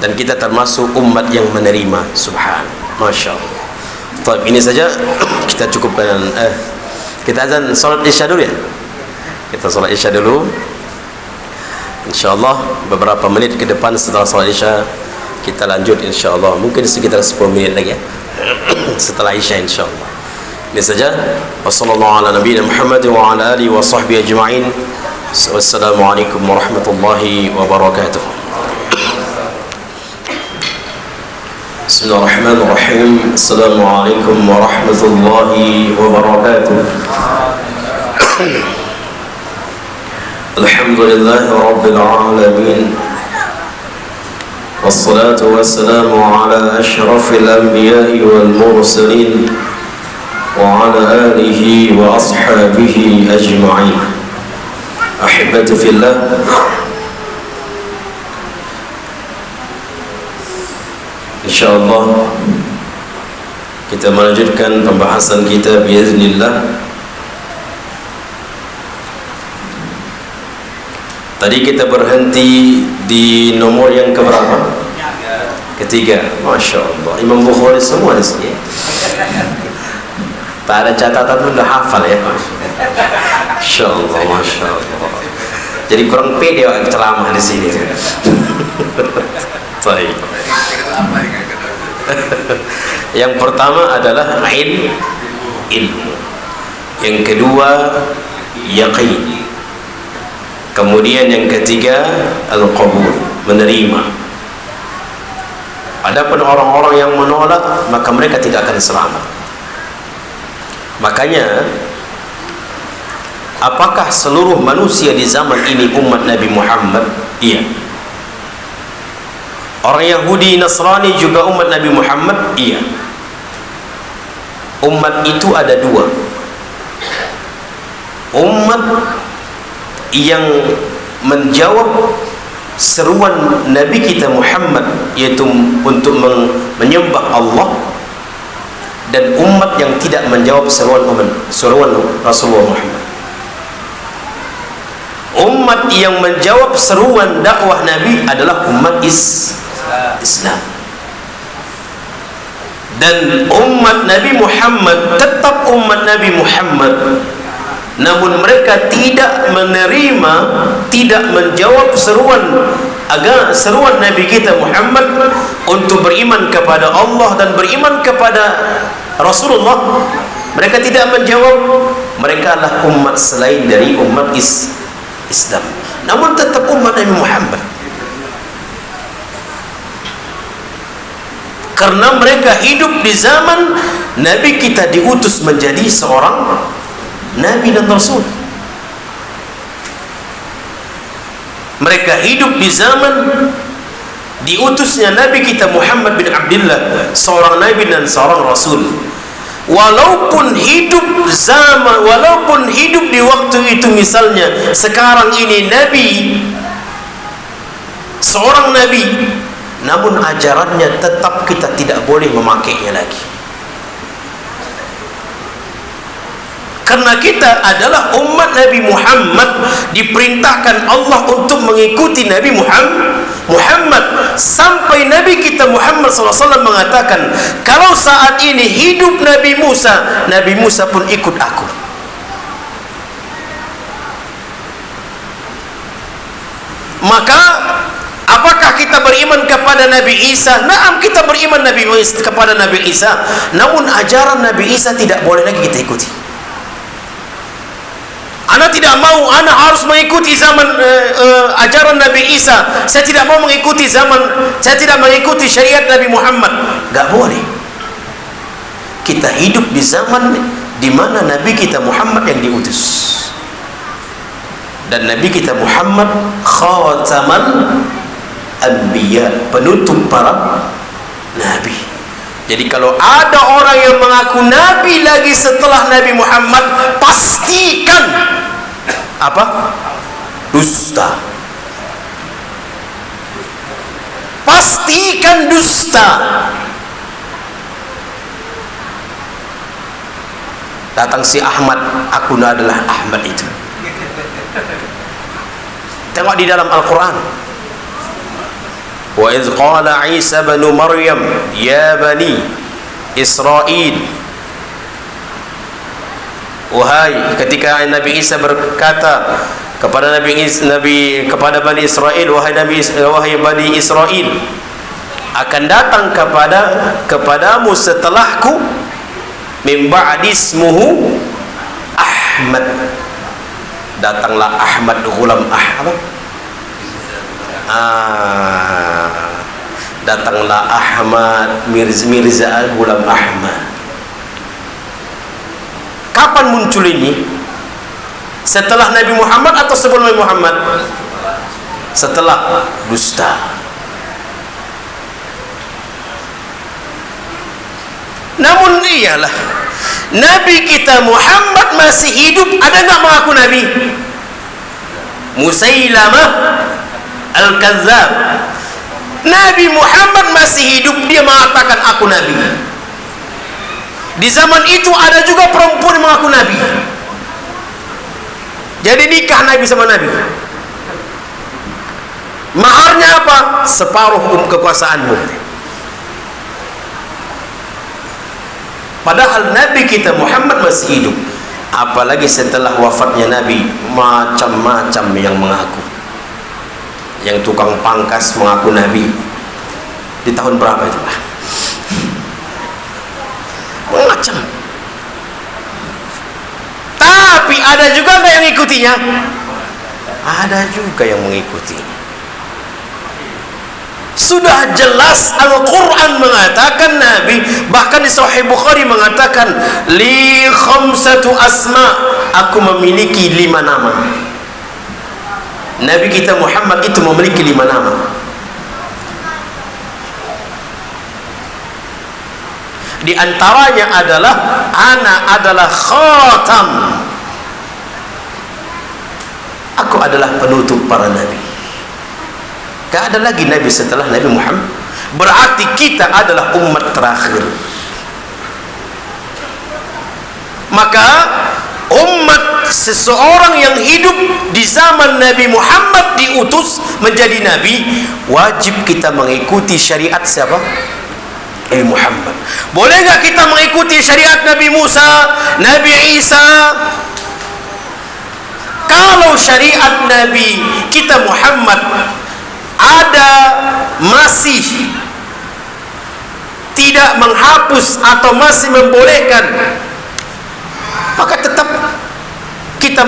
dan kita termasuk umat yang menerima. Subhan, masya Allah. Baik, ini saja kita cukupkan. Kita azan salat isya dulu ya. Kita salat isya dulu. InsyaAllah beberapa menit ke depan setelah salat isya kita lanjut insyaAllah. Mungkin sekitar 10 menit lagi ya. Setelah isya insyaAllah. Ini saja. Wassallallahu ala nabiyina Muhammad wa ala alihi wa sahbihi ajma'in. Wassalamualaikum warahmatullahi wabarakatuh. Bismillahirrahmanirrahim. Assalamualaikum warahmatullahi wabarakatuh. Alhamdulillahi rabbil alamin. Wassalatu wassalamu ala ashrafil anbiya'i wal mursalin wa ala alihi wa ashabihi ajma'in. Ahibati fillah, insyaallah kita melanjutkan pembahasan kita biiznillah. Tadi kita berhenti di nomor yang keberapa? Ketiga. Masya Allah, Imam Bukhari semua di sini. Tak ada catatan pun dah hafal ya. Masya Allah, Masya Allah. Jadi kurang pede orang ceramah di sini. Baik. Yang pertama adalah ilmu. Yang kedua yaqin. Kemudian yang ketiga al-qabul, menerima. Adapun orang-orang yang menolak, maka mereka tidak akan selamat. Makanya, apakah seluruh manusia di zaman ini umat Nabi Muhammad? Iya. Orang Yahudi, Nasrani juga umat Nabi Muhammad? Iya. Umat itu ada dua. Umat yang menjawab seruan Nabi kita Muhammad, yaitu untuk menyembah Allah, dan umat yang tidak menjawab seruan Rasulullah Muhammad. Umat yang menjawab seruan dakwah Nabi adalah umat Islam. Dan umat Nabi Muhammad tetap umat Nabi Muhammad, namun mereka tidak menerima, tidak menjawab seruan Nabi kita Muhammad untuk beriman kepada Allah dan beriman kepada Rasulullah. Mereka tidak menjawab. Mereka adalah umat selain dari umat Islam, namun tetap umat Nabi Muhammad, karena mereka hidup di zaman Nabi kita diutus menjadi seorang Nabi dan Rasul. Mereka hidup di zaman diutusnya Nabi kita Muhammad bin Abdullah, seorang Nabi dan seorang Rasul. Walaupun hidup di waktu itu, misalnya sekarang ini Nabi, seorang Nabi, namun ajarannya tetap kita tidak boleh memakainya lagi. Karena kita adalah umat Nabi Muhammad, diperintahkan Allah untuk mengikuti Nabi Muhammad sampai Nabi kita Muhammad SAW mengatakan, kalau saat ini hidup Nabi Musa pun ikut aku. Maka apakah kita beriman kepada Nabi Isa? Naam, kita beriman kepada Nabi Isa, namun ajaran Nabi Isa tidak boleh lagi kita ikuti. Anak tidak mau, anak harus mengikuti zaman ajaran Nabi Isa. Saya tidak mau mengikuti saya tidak mengikuti syariat Nabi Muhammad. Gak boleh. Kita hidup di zaman di mana Nabi kita Muhammad yang diutus. Dan Nabi kita Muhammad khataman anbiya, penutup para nabi. Jadi kalau ada orang yang mengaku nabi lagi setelah Nabi Muhammad, pastikan apa? Dusta. Pastikan dusta. Datang si Ahmad, aku adalah Ahmad itu. Tengok di dalam Al-Quran. Wa idh qala Isa bin Maryam ya bani Israel, wahai, ketika Nabi Isa berkata kepada kepada Bani Israel, wahai Bani Israel, akan datang kepadamu setelahku min ba'di ismuhu Ahmad. Datanglah Ahmad Ghulam Ahmad. Datanglah Ahmad Mirza Ghulam Ahmad. Kapan muncul ini? Setelah Nabi Muhammad atau sebelum Nabi Muhammad? Setelah. Dusta. Namun iyalah, Nabi kita Muhammad masih hidup, ada nggak mengaku Nabi? Musailamah Al-Kazzab. Nabi Muhammad masih hidup, dia mengatakan aku Nabi. Di zaman itu ada juga perempuan yang mengaku Nabi. Jadi nikah Nabi sama Nabi. Maharnya apa? Separuh kekuasaanmu. Padahal Nabi kita Muhammad masih hidup. Apalagi setelah wafatnya Nabi, macam-macam yang mengaku. Yang tukang pangkas mengaku Nabi. Di tahun berapa itu, Pak? Macam. Tapi ada juga nggak yang ikutinya? Ada juga yang mengikuti. Sudah jelas Al-Quran mengatakan, Nabi bahkan di Sahih Bukhari mengatakan, li khamsatu asma, aku memiliki 5 nama. Nabi kita Muhammad itu memiliki 5 nama. Di antaranya adalah, ana adalah khatam, aku adalah penutup para nabi. Tidak ada lagi nabi setelah Nabi Muhammad. Berarti kita adalah umat terakhir. Maka umat seseorang yang hidup di zaman Nabi Muhammad diutus menjadi nabi, wajib kita mengikuti syariat siapa? Nabi Muhammad. Boleh nggak kita mengikuti syariat Nabi Musa, Nabi Isa? Kalau syariat Nabi kita Muhammad ada masih tidak menghapus atau masih membolehkan, maka tetap kita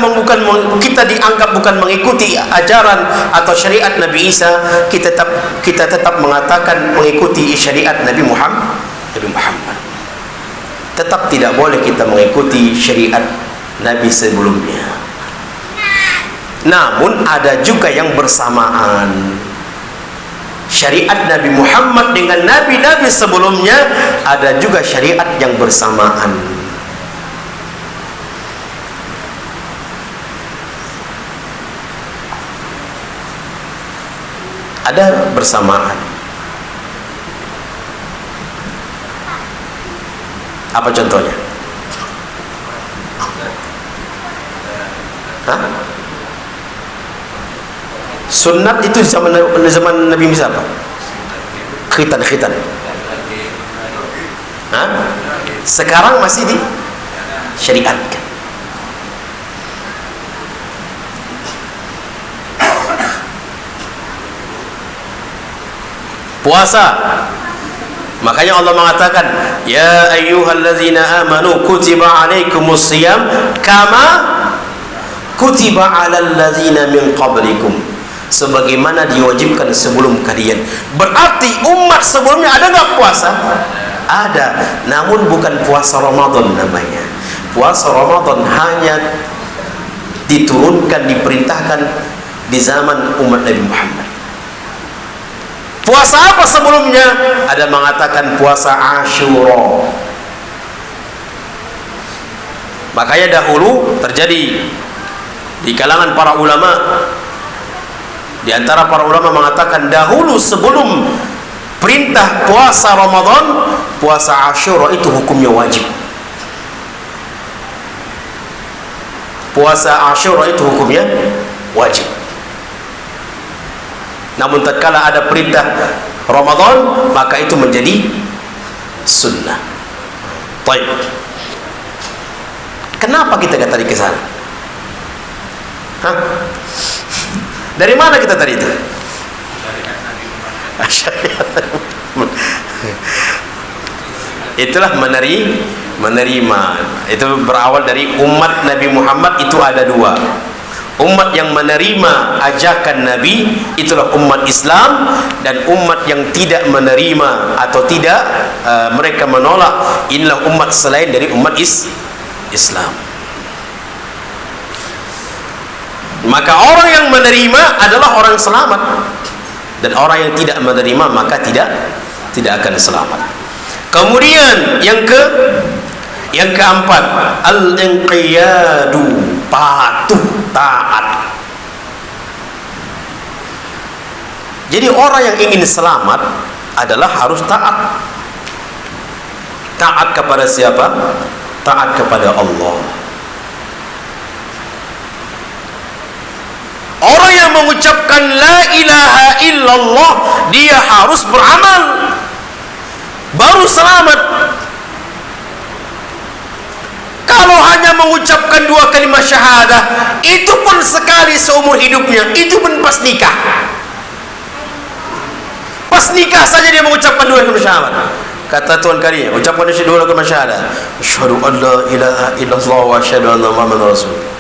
dianggap bukan mengikuti ajaran atau syariat Nabi Isa. Kita tetap mengatakan mengikuti syariat Nabi Muhammad. Tetap tidak boleh kita mengikuti syariat Nabi sebelumnya. Namun ada juga yang bersamaan. Syariat Nabi Muhammad dengan nabi-nabi sebelumnya, ada juga syariat yang bersamaan. Ada bersamaan. Apa contohnya? Hah? Sunat itu zaman Nabi Musa apa? Khitan. Hah? Sekarang masih di syariatkan. Puasa, makanya Allah mengatakan, ya ayyuhallazina amanu kutiba alaikumus shiyam kama kutiba alal ladzina min qablikum, sebagaimana diwajibkan sebelum kalian. Berarti umat sebelumnya ada nggak puasa? Ada, namun bukan puasa Ramadan namanya. puasa Ramadan hanya diturunkan, diperintahkan di zaman umat Nabi Muhammad. Puasa apa sebelumnya? Ada mengatakan puasa Asyura. Makanya dahulu terjadi di kalangan para ulama, di antara para ulama mengatakan dahulu sebelum perintah puasa Ramadan, puasa Asyura itu hukumnya wajib. Puasa Asyura itu hukumnya wajib. Namun tatkala ada perintah Ramadan, maka itu menjadi sunnah. Baik. Kenapa kita tadi ke sana? Hah? Dari mana kita tadi itu? Itulah menerima. Itu berawal dari umat Nabi Muhammad itu ada dua. Umat yang menerima ajakan Nabi, itulah umat Islam, dan umat yang tidak menerima atau tidak mereka menolak, inilah umat selain dari umat Islam. Maka orang yang menerima adalah orang selamat, dan orang yang tidak menerima maka tidak akan selamat. Kemudian yang keempat, al-inqiyadu, patuh, taat. Jadi orang yang ingin selamat adalah harus taat. Taat kepada siapa? Taat kepada Allah. Orang yang mengucapkan la ilaha illallah, dia harus beramal, baru selamat. Kalau hanya mengucapkan dua kalimat syahadah, itu pun sekali seumur hidupnya, itu pun pas nikah. Pas nikah saja dia mengucapkan dua kalimat syahadah. Kata tuan kali, ucapkan dua kalimat syahadah, asyhadu an la ilaha illallah wa asyhadu anna muhammadar rasulullah.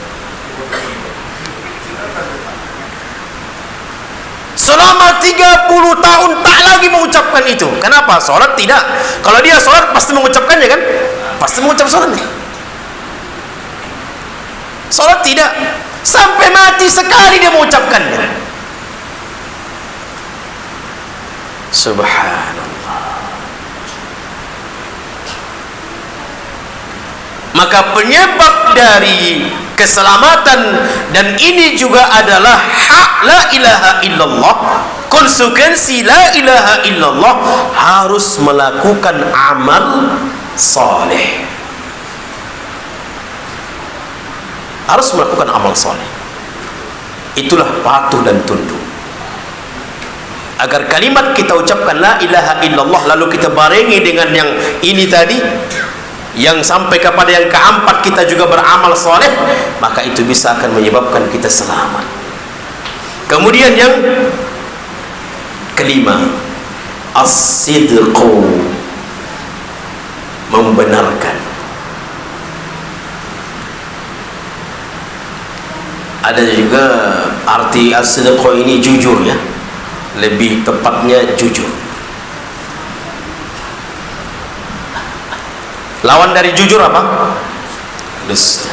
Selama 30 tahun tak lagi mengucapkan itu. Kenapa? Sholat tidak. Kalau dia sholat pasti mengucapkannya kan? Pasti mengucap sholatnya. Sholat tidak. Sampai mati sekali dia mengucapkannya. Subhanallah. Maka penyebab dari keselamatan, dan ini juga adalah hak la ilaha illallah, konsekuensi la ilaha illallah, harus melakukan amal saleh. Harus melakukan amal saleh. Itulah patuh dan tunduk. Agar kalimat kita ucapkan la ilaha illallah, lalu kita barengi dengan yang ini tadi, yang sampai kepada yang keempat kita juga beramal soleh, maka itu bisa akan menyebabkan kita selamat. Kemudian yang kelima, as-sidqu, membenarkan. Ada juga arti as-sidqu ini jujur ya, lebih tepatnya jujur. Lawan dari jujur apa? Dusta.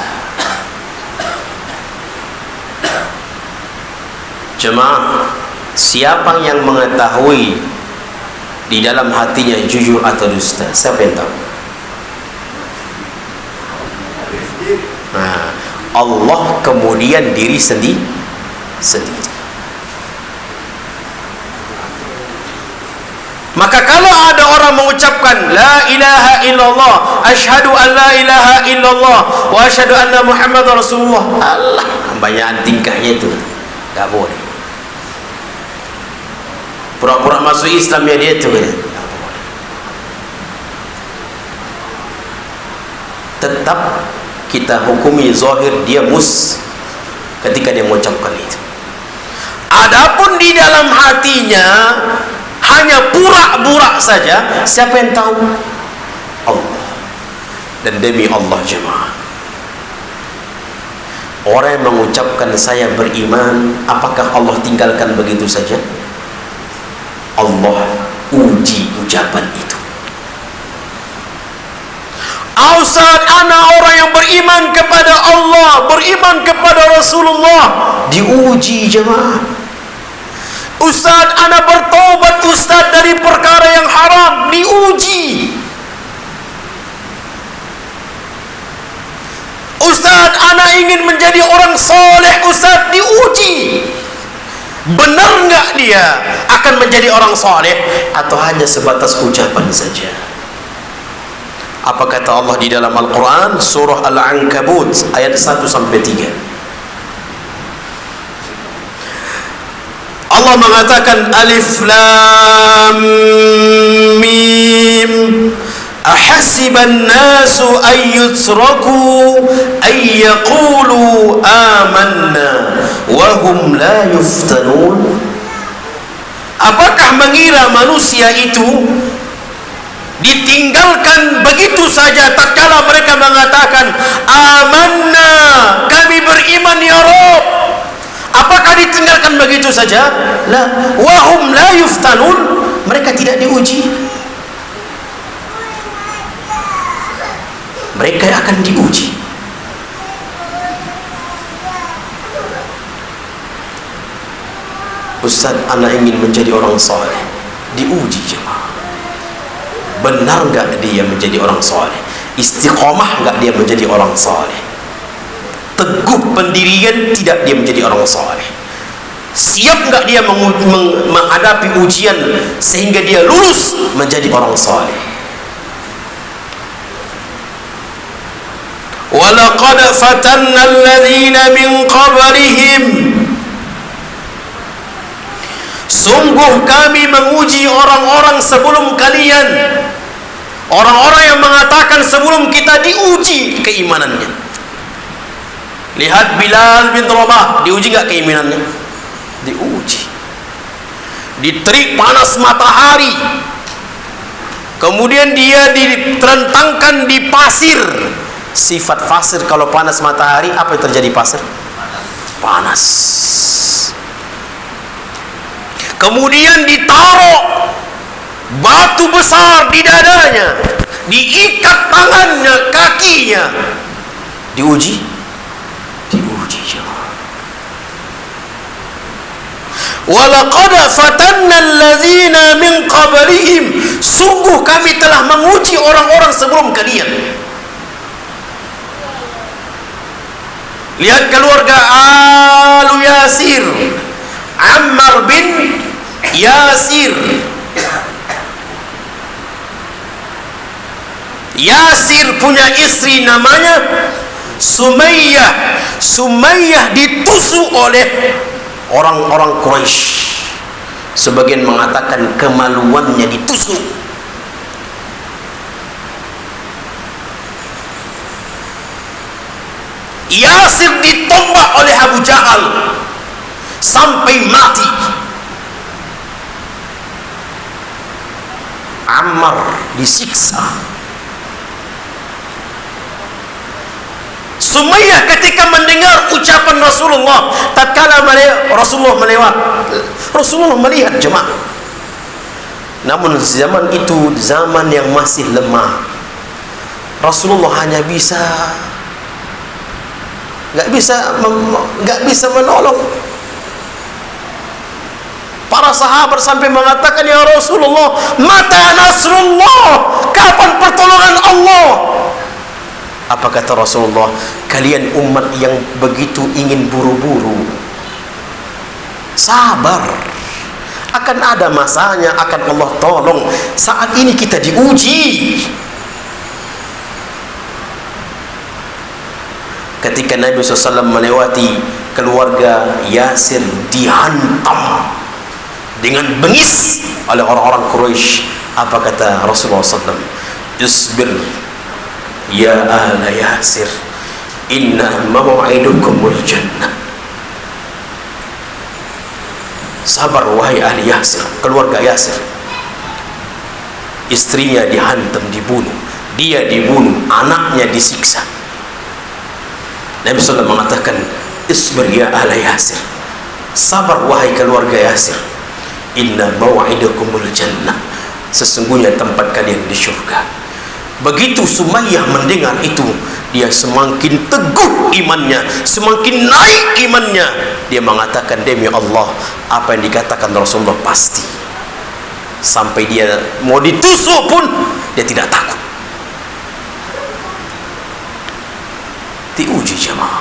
Jemaah, siapa yang mengetahui di dalam hatinya jujur atau dusta? Siapa yang tahu? Nah, Allah kemudian diri sendiri. Maka kalau ada orang mengucapkan la ilaha illallah, asyhadu an la ilaha illallah wa asyhadu anna muhammadar rasulullah, Allah, banyak tingkahnya itu, tak boleh. Pura-pura masuk Islam ya dia itu, tak boleh. Tetap kita hukumi zahir dia ketika dia mengucapkan itu. Adapun di dalam hatinya hanya pura-pura saja, siapa yang tahu? Allah. Dan demi Allah jemaah, orang yang mengucapkan saya beriman, apakah Allah tinggalkan begitu saja? Allah uji ucapan itu. Ausad anak orang yang beriman beriman kepada Rasulullah, diuji jemaah. Ustaz, ana bertobat Ustaz dari perkara yang haram, diuji. Ustaz, ana ingin menjadi orang soleh Ustaz, diuji. Benar enggak dia akan menjadi orang soleh, atau hanya sebatas ucapan saja? Apa kata Allah di dalam Al-Quran, surah Al-Ankabut ayat 1-3. Allah mengatakan, Alif Lam Mim, ahasiban nasu ayyutraku ayyaqulu amanna wahum la yuftanun. Apakah mengira manusia itu ditinggalkan begitu saja tatkala mereka mengatakan amanna, kami beriman ya Rabb? Apakah ditinggalkan begitu saja? La, wahum la yuftanun, mereka tidak diuji. Mereka akan diuji. Ustaz, anak ingin menjadi orang soleh, diuji jemaah. Benar enggak dia menjadi orang soleh? Istiqomah enggak dia menjadi orang soleh? Teguh pendirian tidak dia menjadi orang soleh? Siap enggak dia menghadapi ujian sehingga dia lulus menjadi orang soleh? Walaqad fatanna alladhina min qablihim, sungguh kami menguji orang-orang sebelum kalian, orang-orang yang mengatakan sebelum kita, diuji keimanannya. Lihat Bilal bin Rabah, diuji enggak keimanannya? Diuji. Diterik panas matahari, kemudian dia diterentangkan di pasir. Sifat pasir kalau panas matahari, apa yang terjadi pasir? Panas. Kemudian ditaruh batu besar di dadanya, diikat tangannya, kakinya, diuji. Walaqad fatanna allazina min qablihim, sungguh kami telah menguji orang-orang sebelum kalian. Lihat keluarga Alu Yasir, Ammar bin Yasir. Yasir punya istri namanya Sumayyah. Sumayyah ditusuk oleh orang-orang Quraisy. Sebagian mengatakan kemaluannya ditusuk. Yasir ditombak oleh Abu Jahal sampai mati. Ammar disiksa. Sumayyah ketika mendengar ucapan Rasulullah, tatkala Rasulullah melewat, Rasulullah melihat jemaah. Namun zaman itu zaman yang masih lemah. Rasulullah hanya bisa nggak bisa menolong. Para sahabat sampai mengatakan, ya Rasulullah, mata nasrullah, kapan pertolongan Allah? Apa kata Rasulullah? Kalian umat yang begitu ingin buru-buru, sabar, akan ada masanya, akan Allah tolong. Saat ini kita diuji. Ketika Nabi SAW melewati keluarga Yasir, dihantam dengan bengis oleh orang-orang Quraisy, apa kata Rasulullah SAW? Isbir ya ahla Yasir, inna maw'idukumul jannah. Sabar wahai ahli Yasir, keluarga Yasir. Istrinya dihantam, dibunuh, dia dibunuh, anaknya disiksa. Nabi SAW mengatakan, isbir ya ahla Yasir, sabar wahai keluarga Yasir, inna maw'idukumul jannah, sesungguhnya tempat kalian di syurga. Begitu Sumayyah mendengar itu, dia semakin teguh imannya, semakin naik imannya. Dia mengatakan, demi Allah, apa yang dikatakan Rasulullah pasti. Sampai dia mau ditusuk pun dia tidak takut. Diuji jemaah.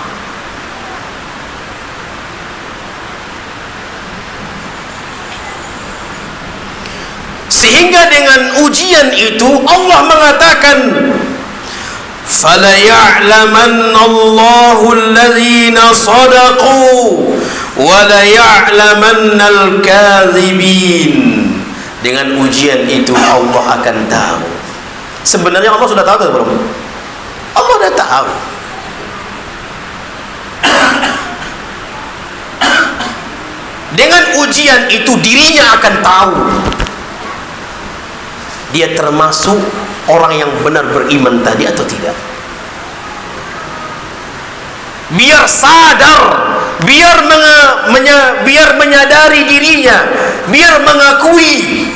Sehingga dengan ujian itu Allah mengatakan, فَلَيَعْلَمَنَّ اللَّهُ الَّذِينَ صَدَقُوا وَلَيَعْلَمَنَّ الْكَاذِبِينَ. Dengan ujian itu Allah akan tahu. Sebenarnya Allah sudah tahu atau belum? Allah sudah tahu. Dengan ujian itu dirinya akan tahu dia termasuk orang yang benar beriman tadi atau tidak. Biar sadar, biar menyadari dirinya, biar mengakui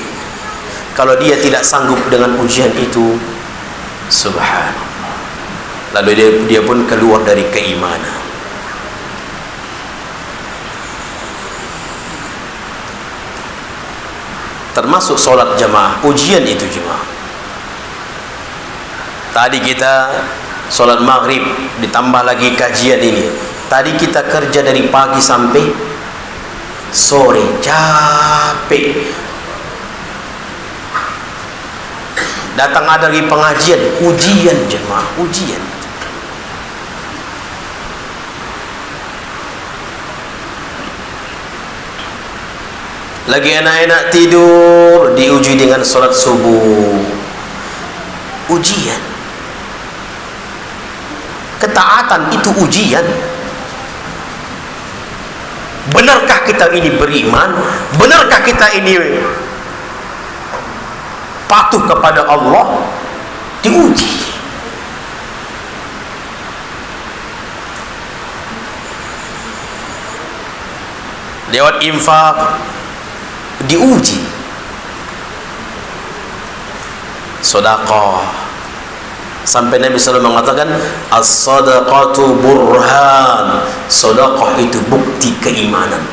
kalau dia tidak sanggup dengan ujian itu. Subhanallah. Lalu dia pun keluar dari keimanan. Termasuk solat jamaah, ujian itu jemaah. Tadi kita solat maghrib, ditambah lagi kajian ini. Tadi kita kerja dari pagi sampai sore, capek. Datang ada lagi pengajian, ujian jemaah, ujian. Lagi enak-enak tidur, diuji dengan solat subuh, ujian. Ketaatan itu ujian. Benarkah kita ini beriman? Benarkah kita ini patuh kepada Allah? Diuji. Lewat infak diuji. Sedekah, sampai Nabi SAW mengatakan as-sadaqatu burhan, sedekah itu bukti keimanan.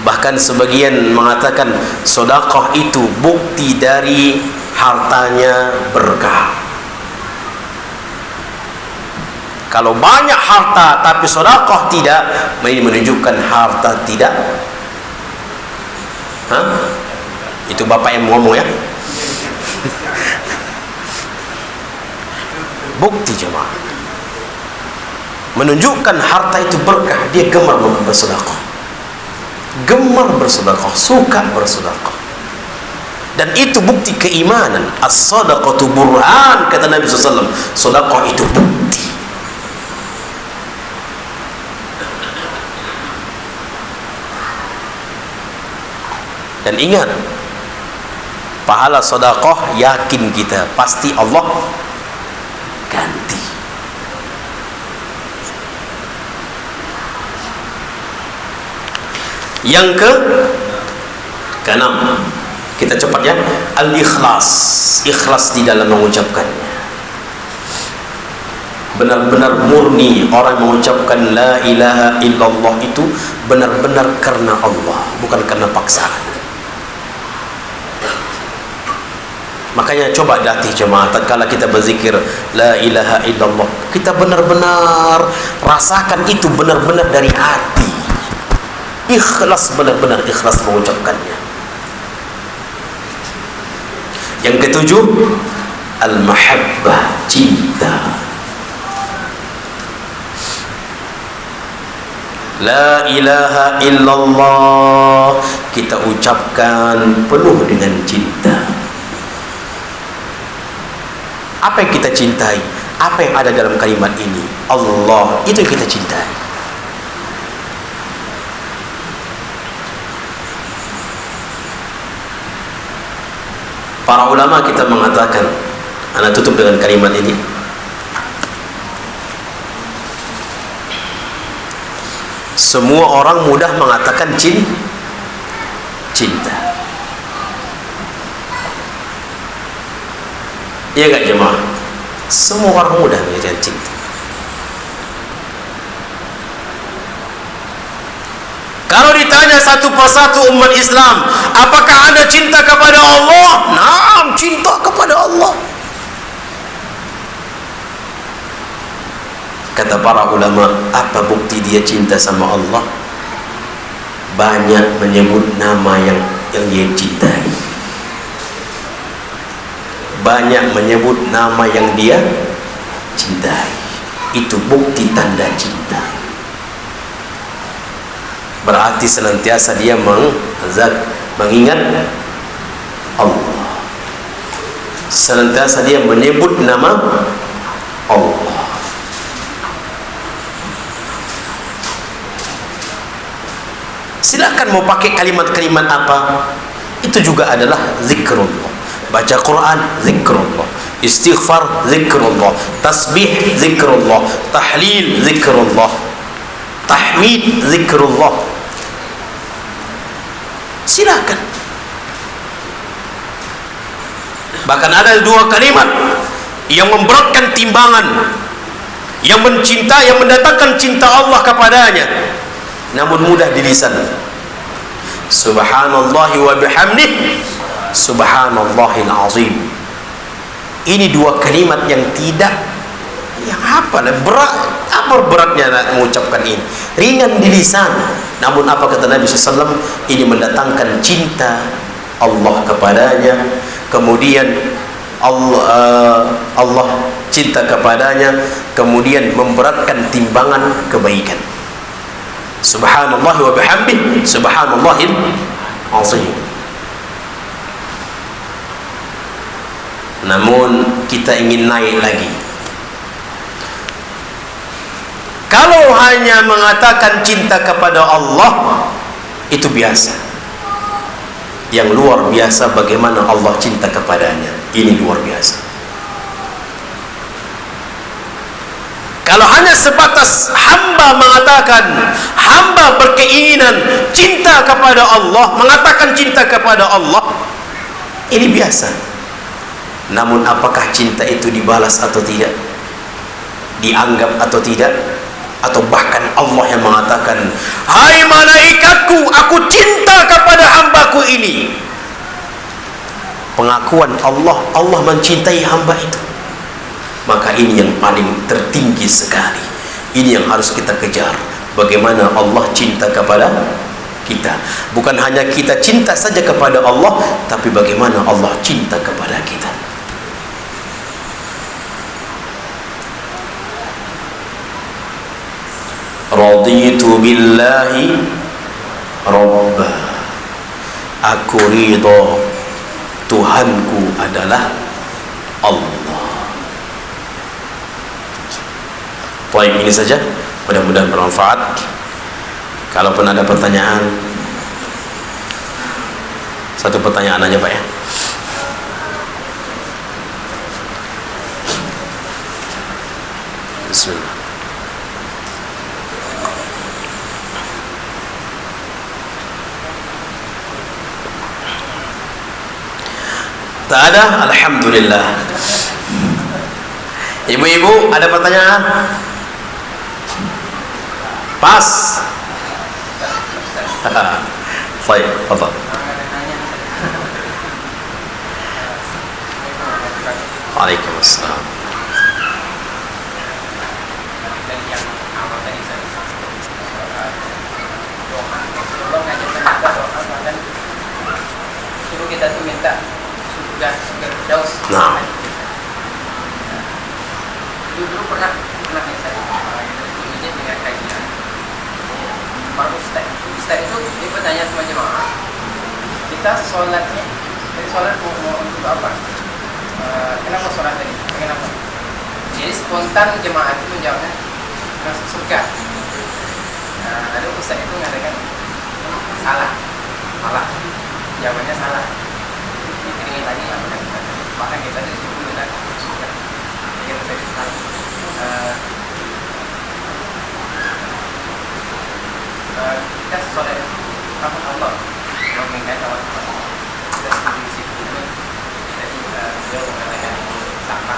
Bahkan sebagian mengatakan sedekah itu bukti dari hartanya berkah. Kalau banyak harta tapi sedekah tidak, ini menunjukkan harta tidak. Itu bapak yang ngomong ya. Bukti jemaah menunjukkan harta itu berkah. Dia gemar bersedekah, gemar bersedekah, suka bersedekah, dan itu bukti keimanan. As-sadaqatu burhan, kata Nabi SAW. Sedekah itu bukti. Dan ingat, pahala sedekah yakin kita pasti Allah ganti. Yang keenam, kita cepat ya, al-ikhlas. Ikhlas di dalam mengucapkannya. Benar-benar murni orang mengucapkan la ilaha illallah itu benar-benar karena Allah, bukan karena paksaan. Makanya coba latih jemaah, tatkala kita berzikir la ilaha illallah, kita benar-benar rasakan itu benar-benar dari hati, ikhlas, benar-benar ikhlas mengucapkannya. Yang ketujuh, al-mahabbah, cinta. La ilaha illallah kita ucapkan penuh dengan cinta. Apa yang kita cintai? Apa yang ada dalam kalimat ini? Allah, itu yang kita cintai. Para ulama kita mengatakan, ana tutup dengan kalimat ini, semua orang mudah mengatakan cinta. Iya gak jemaah? Semua orang mudah menjadi cinta. Kalau ditanya satu persatu umat Islam, apakah Anda cinta kepada Allah? Naam, cinta kepada Allah. Kata para ulama, apa bukti dia cinta sama Allah? Banyak menyebut nama yang dia cintai. Banyak menyebut nama yang dia cintai. Itu bukti tanda cinta. Berarti senantiasa dia mengingat Allah. Senantiasa dia menyebut nama Allah. Silakan mau pakai kalimat-kalimat apa, itu juga adalah zikrullah. Baca Quran, zikrullah. Istighfar, zikrullah. Tasbih, zikrullah. Tahlil, zikrullah. Tahmid, zikrullah. Silakan. Bahkan ada dua kalimat yang memberatkan timbangan, yang mencinta, yang mendatangkan cinta Allah kepadanya, namun mudah di lisan. Subhanallahi wa bihamdih, subhanallahil azim. Ini dua kalimat yang tidak, yang berat. Apa beratnya nak mengucapkan ini? Ringan di lisan. Namun apa kata Nabi SAW? Ini mendatangkan cinta Allah kepadanya. Kemudian Allah cinta kepadanya. Kemudian memberatkan timbangan kebaikan. Subhanallah wa bihamdih, subhanallahil azim. Namun kita ingin naik lagi. Kalau hanya mengatakan cinta kepada Allah, itu biasa. Yang luar biasa bagaimana Allah cinta kepadanya. Ini luar biasa. Kalau hanya sebatas hamba mengatakan, hamba berkeinginan cinta kepada Allah, mengatakan cinta kepada Allah, ini biasa. Namun apakah cinta itu dibalas atau tidak? Dianggap atau tidak? Atau bahkan Allah yang mengatakan, hai malaikatku, aku cinta kepada hambaku ini. Pengakuan Allah, Allah mencintai hamba itu. Maka ini yang paling tertinggi sekali. Ini yang harus kita kejar. Bagaimana Allah cinta kepada kita. Bukan hanya kita cinta saja kepada Allah, tapi bagaimana Allah cinta kepada kita. Raditu billahi Rabba. Aku ridha Tuhanku adalah Allah. Baik, ini saja. Mudah-mudahan bermanfaat. Kalaupun ada pertanyaan, satu pertanyaan aja Pak ya. Bismillah. Tak ada? Alhamdulillah. Ibu-ibu ada pertanyaan? Pas. Baik, fadhal. Waalaikumsalam. Kita tuh minta surga Firdaus. Nah. Dulu pernah saya ini dengan kajian. Pak Ustaz itu dia bertanya sama jemaah, kita sholatnya dari sholat mau untuk apa? Kenapa sholat tadi? Kenapa? Jadi spontan jemaah itu menjawabnya masuk surga. Nah, lalu Ustaz itu mengatakan salah, jawabannya salah. Diteringin lagi maka kita disuruh dengan surga. Jadi saya salah. Kita sholat rahmat Allah mengingat Allah kita setuju di situ. Jadi beliau mengatakan sama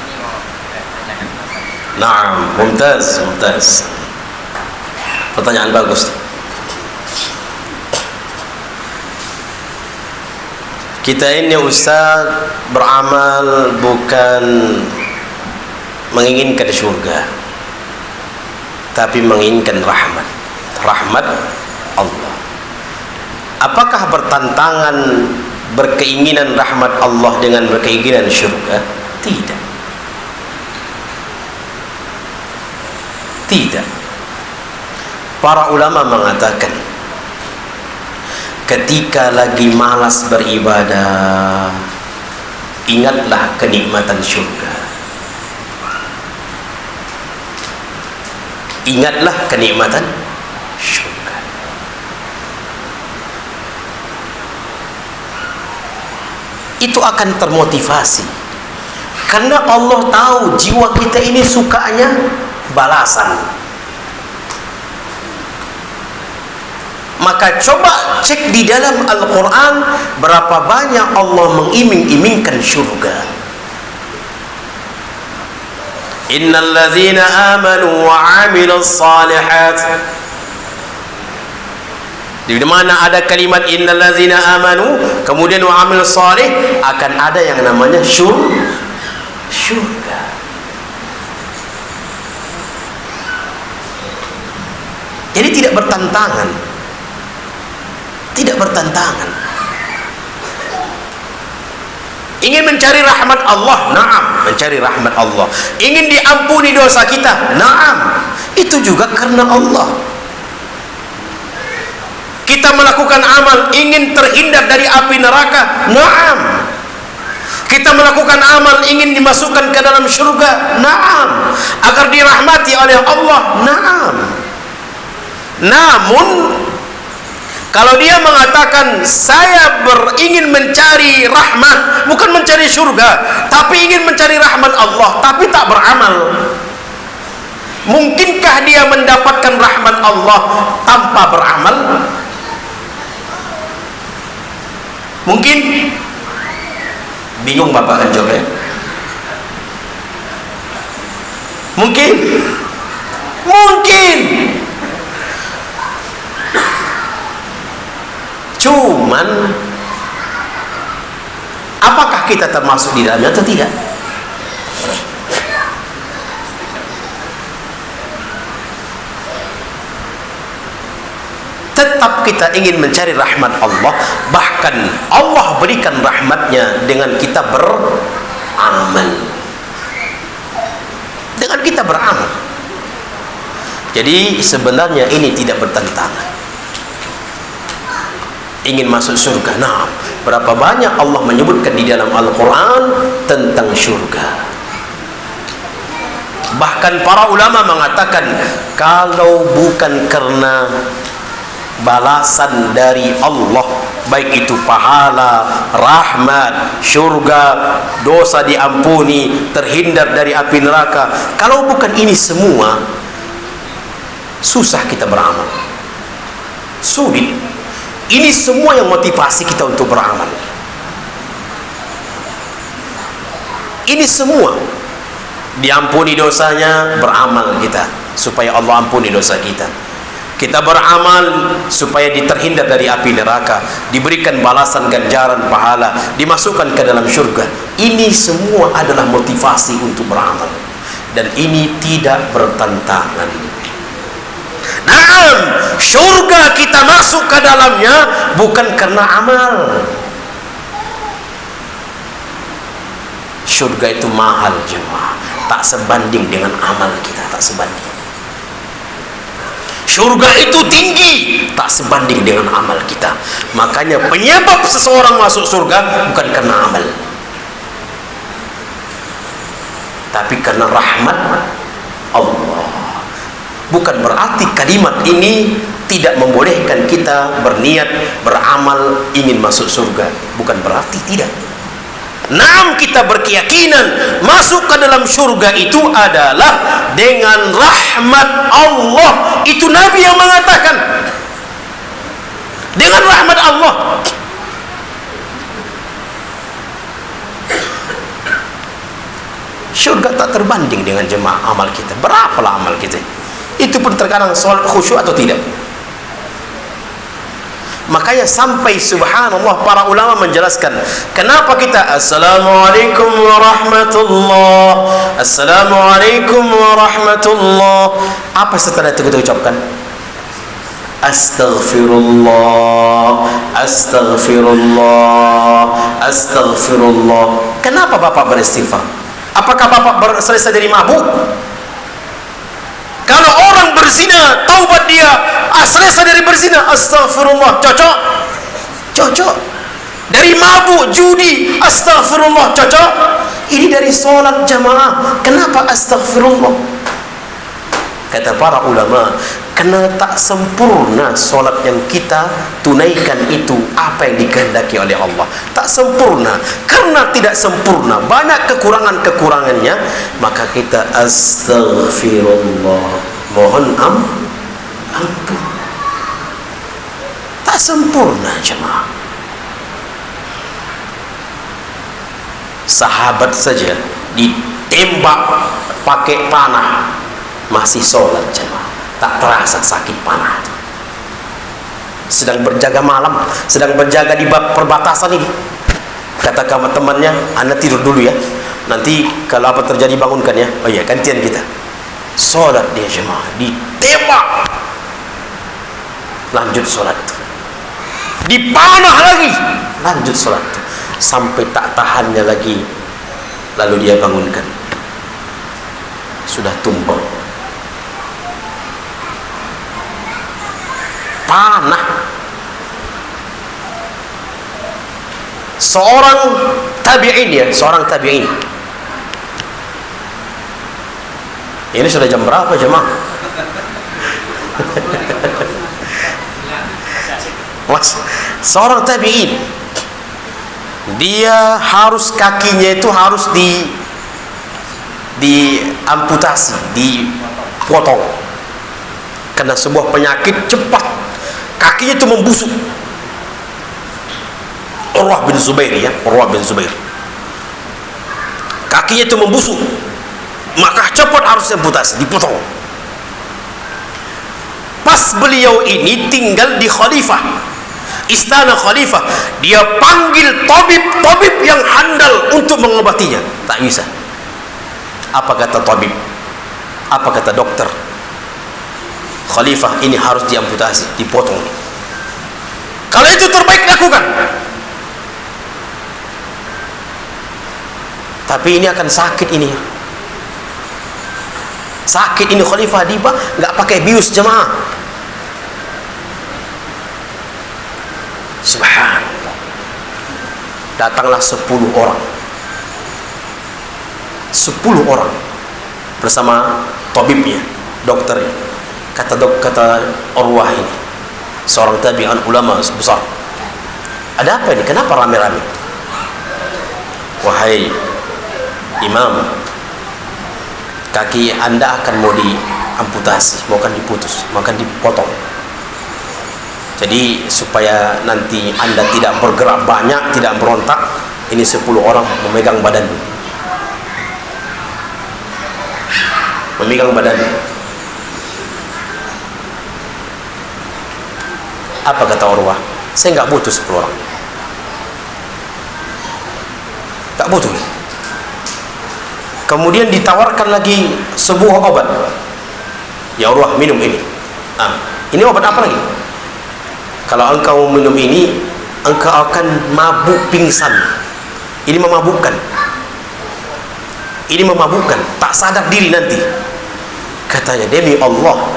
ini Naam, mumtaz, mumtaz. Pertanyaan bagus. Kita ini Ustaz beramal bukan menginginkan surga, tapi menginginkan rahmat Allah. Apakah bertentangan berkeinginan rahmat Allah dengan berkeinginan surga? Tidak. Tidak. Para ulama mengatakan, ketika lagi malas beribadah, ingatlah kenikmatan surga. Ingatlah kenikmatan surga. Itu akan termotivasi, karena Allah tahu jiwa kita ini sukanya balasan. Maka coba cek di dalam Al-Quran, berapa banyak Allah mengiming-imingkan surga. Innal ladzina amanu wa 'amilus shalihat. Di mana ada kalimat innal ladzina amanu kemudian wa 'amilus shalih, akan ada yang namanya surga. Jadi tidak bertentangan. Tidak bertentangan. Ingin mencari rahmat Allah, na'am, mencari rahmat Allah. Ingin diampuni dosa kita, na'am, itu juga karena Allah. Kita melakukan amal ingin terhindar dari api neraka, na'am. Kita melakukan amal ingin dimasukkan ke dalam surga, na'am, agar dirahmati oleh Allah, na'am. Namun kalau dia mengatakan saya ingin mencari rahmat, bukan mencari surga, tapi ingin mencari rahmat Allah, tapi tak beramal, mungkinkah dia mendapatkan rahmat Allah tanpa beramal? Mungkin? Bingung Bapak kan jawabnya? Mungkin? Mungkin. Cuman apakah kita termasuk di dalamnya atau tidak? Tetap kita ingin mencari rahmat Allah, bahkan Allah berikan rahmatnya dengan kita beramal. Dengan kita beramal. Jadi sebenarnya ini tidak bertentangan. Ingin masuk surga, nah, berapa banyak Allah menyebutkan di dalam Al-Quran tentang surga. Bahkan para ulama mengatakan, kalau bukan karena balasan dari Allah, baik itu pahala, rahmat, surga, dosa diampuni, terhindar dari api neraka, kalau bukan ini semua, susah kita beramal, sulit. Ini semua yang motivasi kita untuk beramal. Ini semua diampuni dosanya, beramal kita supaya Allah ampuni dosa kita. Kita beramal supaya terhindar dari api neraka, diberikan balasan ganjaran pahala, dimasukkan ke dalam surga. Ini semua adalah motivasi untuk beramal, dan ini tidak bertentangan. Naam, surga kita masuk ke dalamnya bukan karena amal. Surga itu mahal jemaah, tak sebanding dengan amal kita, tak sebanding. Surga itu tinggi, tak sebanding dengan amal kita. Makanya penyebab seseorang masuk surga bukan karena amal, tapi karena rahmat Allah. Bukan berarti kalimat ini tidak membolehkan kita berniat, beramal, ingin masuk surga. Bukan berarti tidak. Naam, kita berkeyakinan masuk ke dalam surga itu adalah dengan rahmat Allah. Itu Nabi yang mengatakan, dengan rahmat Allah. Syurga tak terbanding dengan jemaah amal kita. Berapalah amal kita? Itu pun terkadang solat khusyuk atau tidak. Makanya sampai subhanallah para ulama menjelaskan kenapa kita assalamualaikum warahmatullah, assalamualaikum warahmatullah. Apa setelah itu kita ucapkan? Astaghfirullah, astaghfirullah, astaghfirullah. Kenapa Bapak beristighfar? Apakah Bapak selesai dari mabuk? Kalau orang berzina, taubat dia, selesai dari berzina, astaghfirullah, cocok? Cocok. Dari mabuk, judi, astaghfirullah, cocok? Ini dari solat jamaah, kenapa astaghfirullah? Kata para ulama, karena tak sempurna solat yang kita tunaikan itu apa yang dikehendaki oleh Allah. Tak sempurna. Karena tidak sempurna, banyak kekurangan-kekurangannya, maka kita astaghfirullah, mohon ampun. Tak sempurna jemaah. Sahabat saja ditembak pakai panah masih sholat jemaah, tak terasa sakit panah. Sedang berjaga malam, sedang berjaga di perbatasan ini. Kata kawan temannya, anda tidur dulu ya, nanti kalau apa terjadi bangunkan ya. Oh iya, gantian kita. Sholat dia jemaah, ditembak, lanjut sholat. Dipanah lagi, lanjut sholat. Sampai tak tahannya lagi, lalu dia bangunkan. Sudah tumbang. Panah. Seorang tabi'in ya, seorang tabi'in. Ini sudah jam berapa jemaah? Mas, seorang tabi'in, dia harus kakinya itu harus diamputasi, dipotong karena sebuah penyakit cepat. Kakinya itu membusuk. Urwah bin Zubair ya, Urwah bin Zubair. Kakinya itu membusuk, maka cepat harus diamputasi, dipotong. Pas beliau ini tinggal di khalifah, istana khalifah, dia panggil tabib yang handal untuk mengobatinya, tak bisa. Apa kata tabib? Apa kata dokter? Khalifah, ini harus diamputasi, dipotong. Kalau itu terbaik lakukan. Tapi ini akan sakit ini. Sakit ini khalifah diba, nggak pakai bius jemaah. Subhanallah. Datanglah 10 orang. 10 orang bersama tabibnya, dokternya. Kata Urwah ini, seorang tabi'an ulama besar. Ada apa ini? Kenapa rame-rame? Wahai imam, kaki anda akan mau diamputasi, mau akan diputus, mau akan dipotong. Jadi supaya nanti anda tidak bergerak banyak, tidak berontak, ini 10 orang memegang badan, memegang badan. Apa kata Urwah? Saya nggak butuh 10 orang, tak butuh. Kemudian ditawarkan lagi sebuah obat. Ya Urwah, minum ini. Ini obat apa lagi? Kalau engkau minum ini, engkau akan mabuk pingsan. Ini memabukkan. Ini memabukkan, tak sadar diri nanti. Katanya, demi Allah,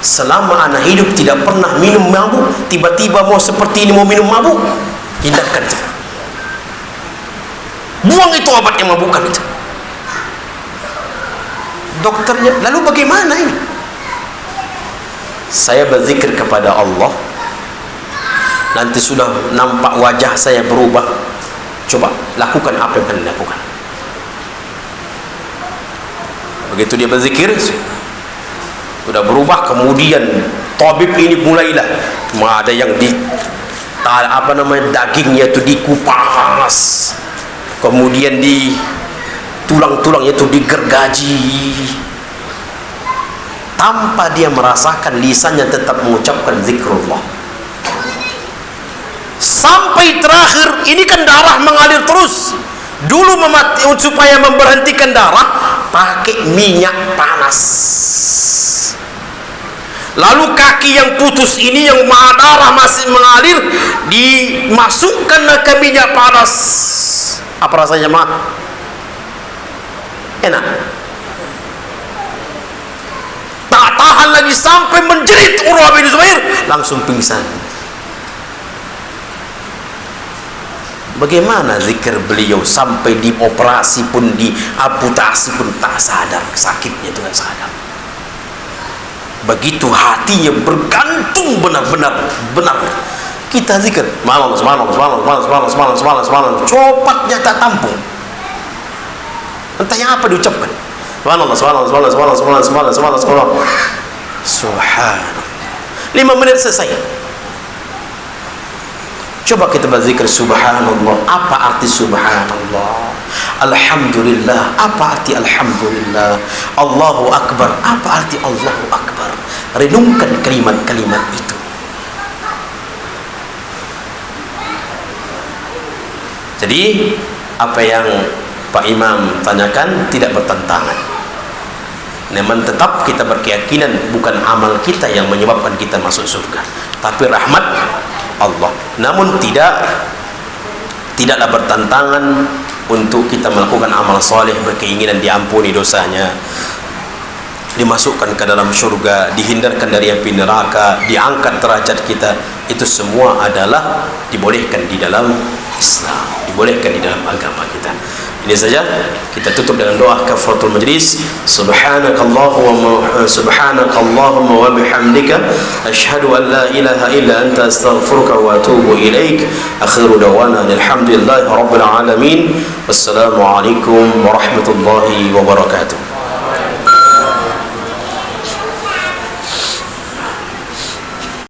selama anak hidup tidak pernah minum mabuk, tiba-tiba mau seperti ini mau minum mabuk, hindarkan itu. Buang itu obat yang mabukkan itu. Dokternya, lalu bagaimana ini? Saya berzikir kepada Allah, nanti sudah nampak wajah saya berubah. Coba lakukan apa yang kalian lakukan. Begitu dia berzikir, sudah berubah. Kemudian tabib ini mulailah, ada yang dagingnya itu dikupas, kemudian tulang-tulangnya itu digergaji, tanpa dia merasakan lisannya tetap mengucapkan zikrullah. Sampai terakhir, ini kan darah mengalir terus. Dulu supaya memberhentikan darah, pakai minyak panas. Lalu kaki yang putus ini, yang darah masih mengalir, dimasukkan ke minyak panas. Apa rasanya, Mak? Enak. Tak tahan lagi sampai menjerit Urwah bin Zubair, langsung pingsan. Bagaimana zikir beliau sampai dioperasi pun, diamputasi pun tak sadar sakitnya, itu kan sadar. Begitu hatinya bergantung benar-benar benar. Kita zikir malam, copatnya tak tampung. Entah yang apa diucapkan. Subhanallah. 5 menit selesai. Coba kita berzikir subhanallah. Apa arti subhanallah? Alhamdulillah. Apa arti alhamdulillah? Allahu akbar. Apa arti Allahu akbar? Renungkan kalimat-kalimat itu. Jadi apa yang Pak Imam tanyakan tidak bertentangan. Namun tetap kita berkeyakinan bukan amal kita yang menyebabkan kita masuk surga, tapi rahmat Allah. Namun tidaklah bertentangan untuk kita melakukan amal soleh, berkeinginan diampuni dosanya, dimasukkan ke dalam surga, dihindarkan dari api neraka, diangkat derajat kita. Itu semua adalah dibolehkan di dalam Islam, dibolehkan di dalam agama kita. Ini saja, kita tutup dengan doa kafaratul majlis. Subhanakallahumma wa bihamdika asyhadu an la ilaha illa anta astaghfiruka wa atubu ilaik. Akhiru dawana alhamdulillahi rabbil alamin. Wassalamu alaikum warahmatullahi wabarakatuh.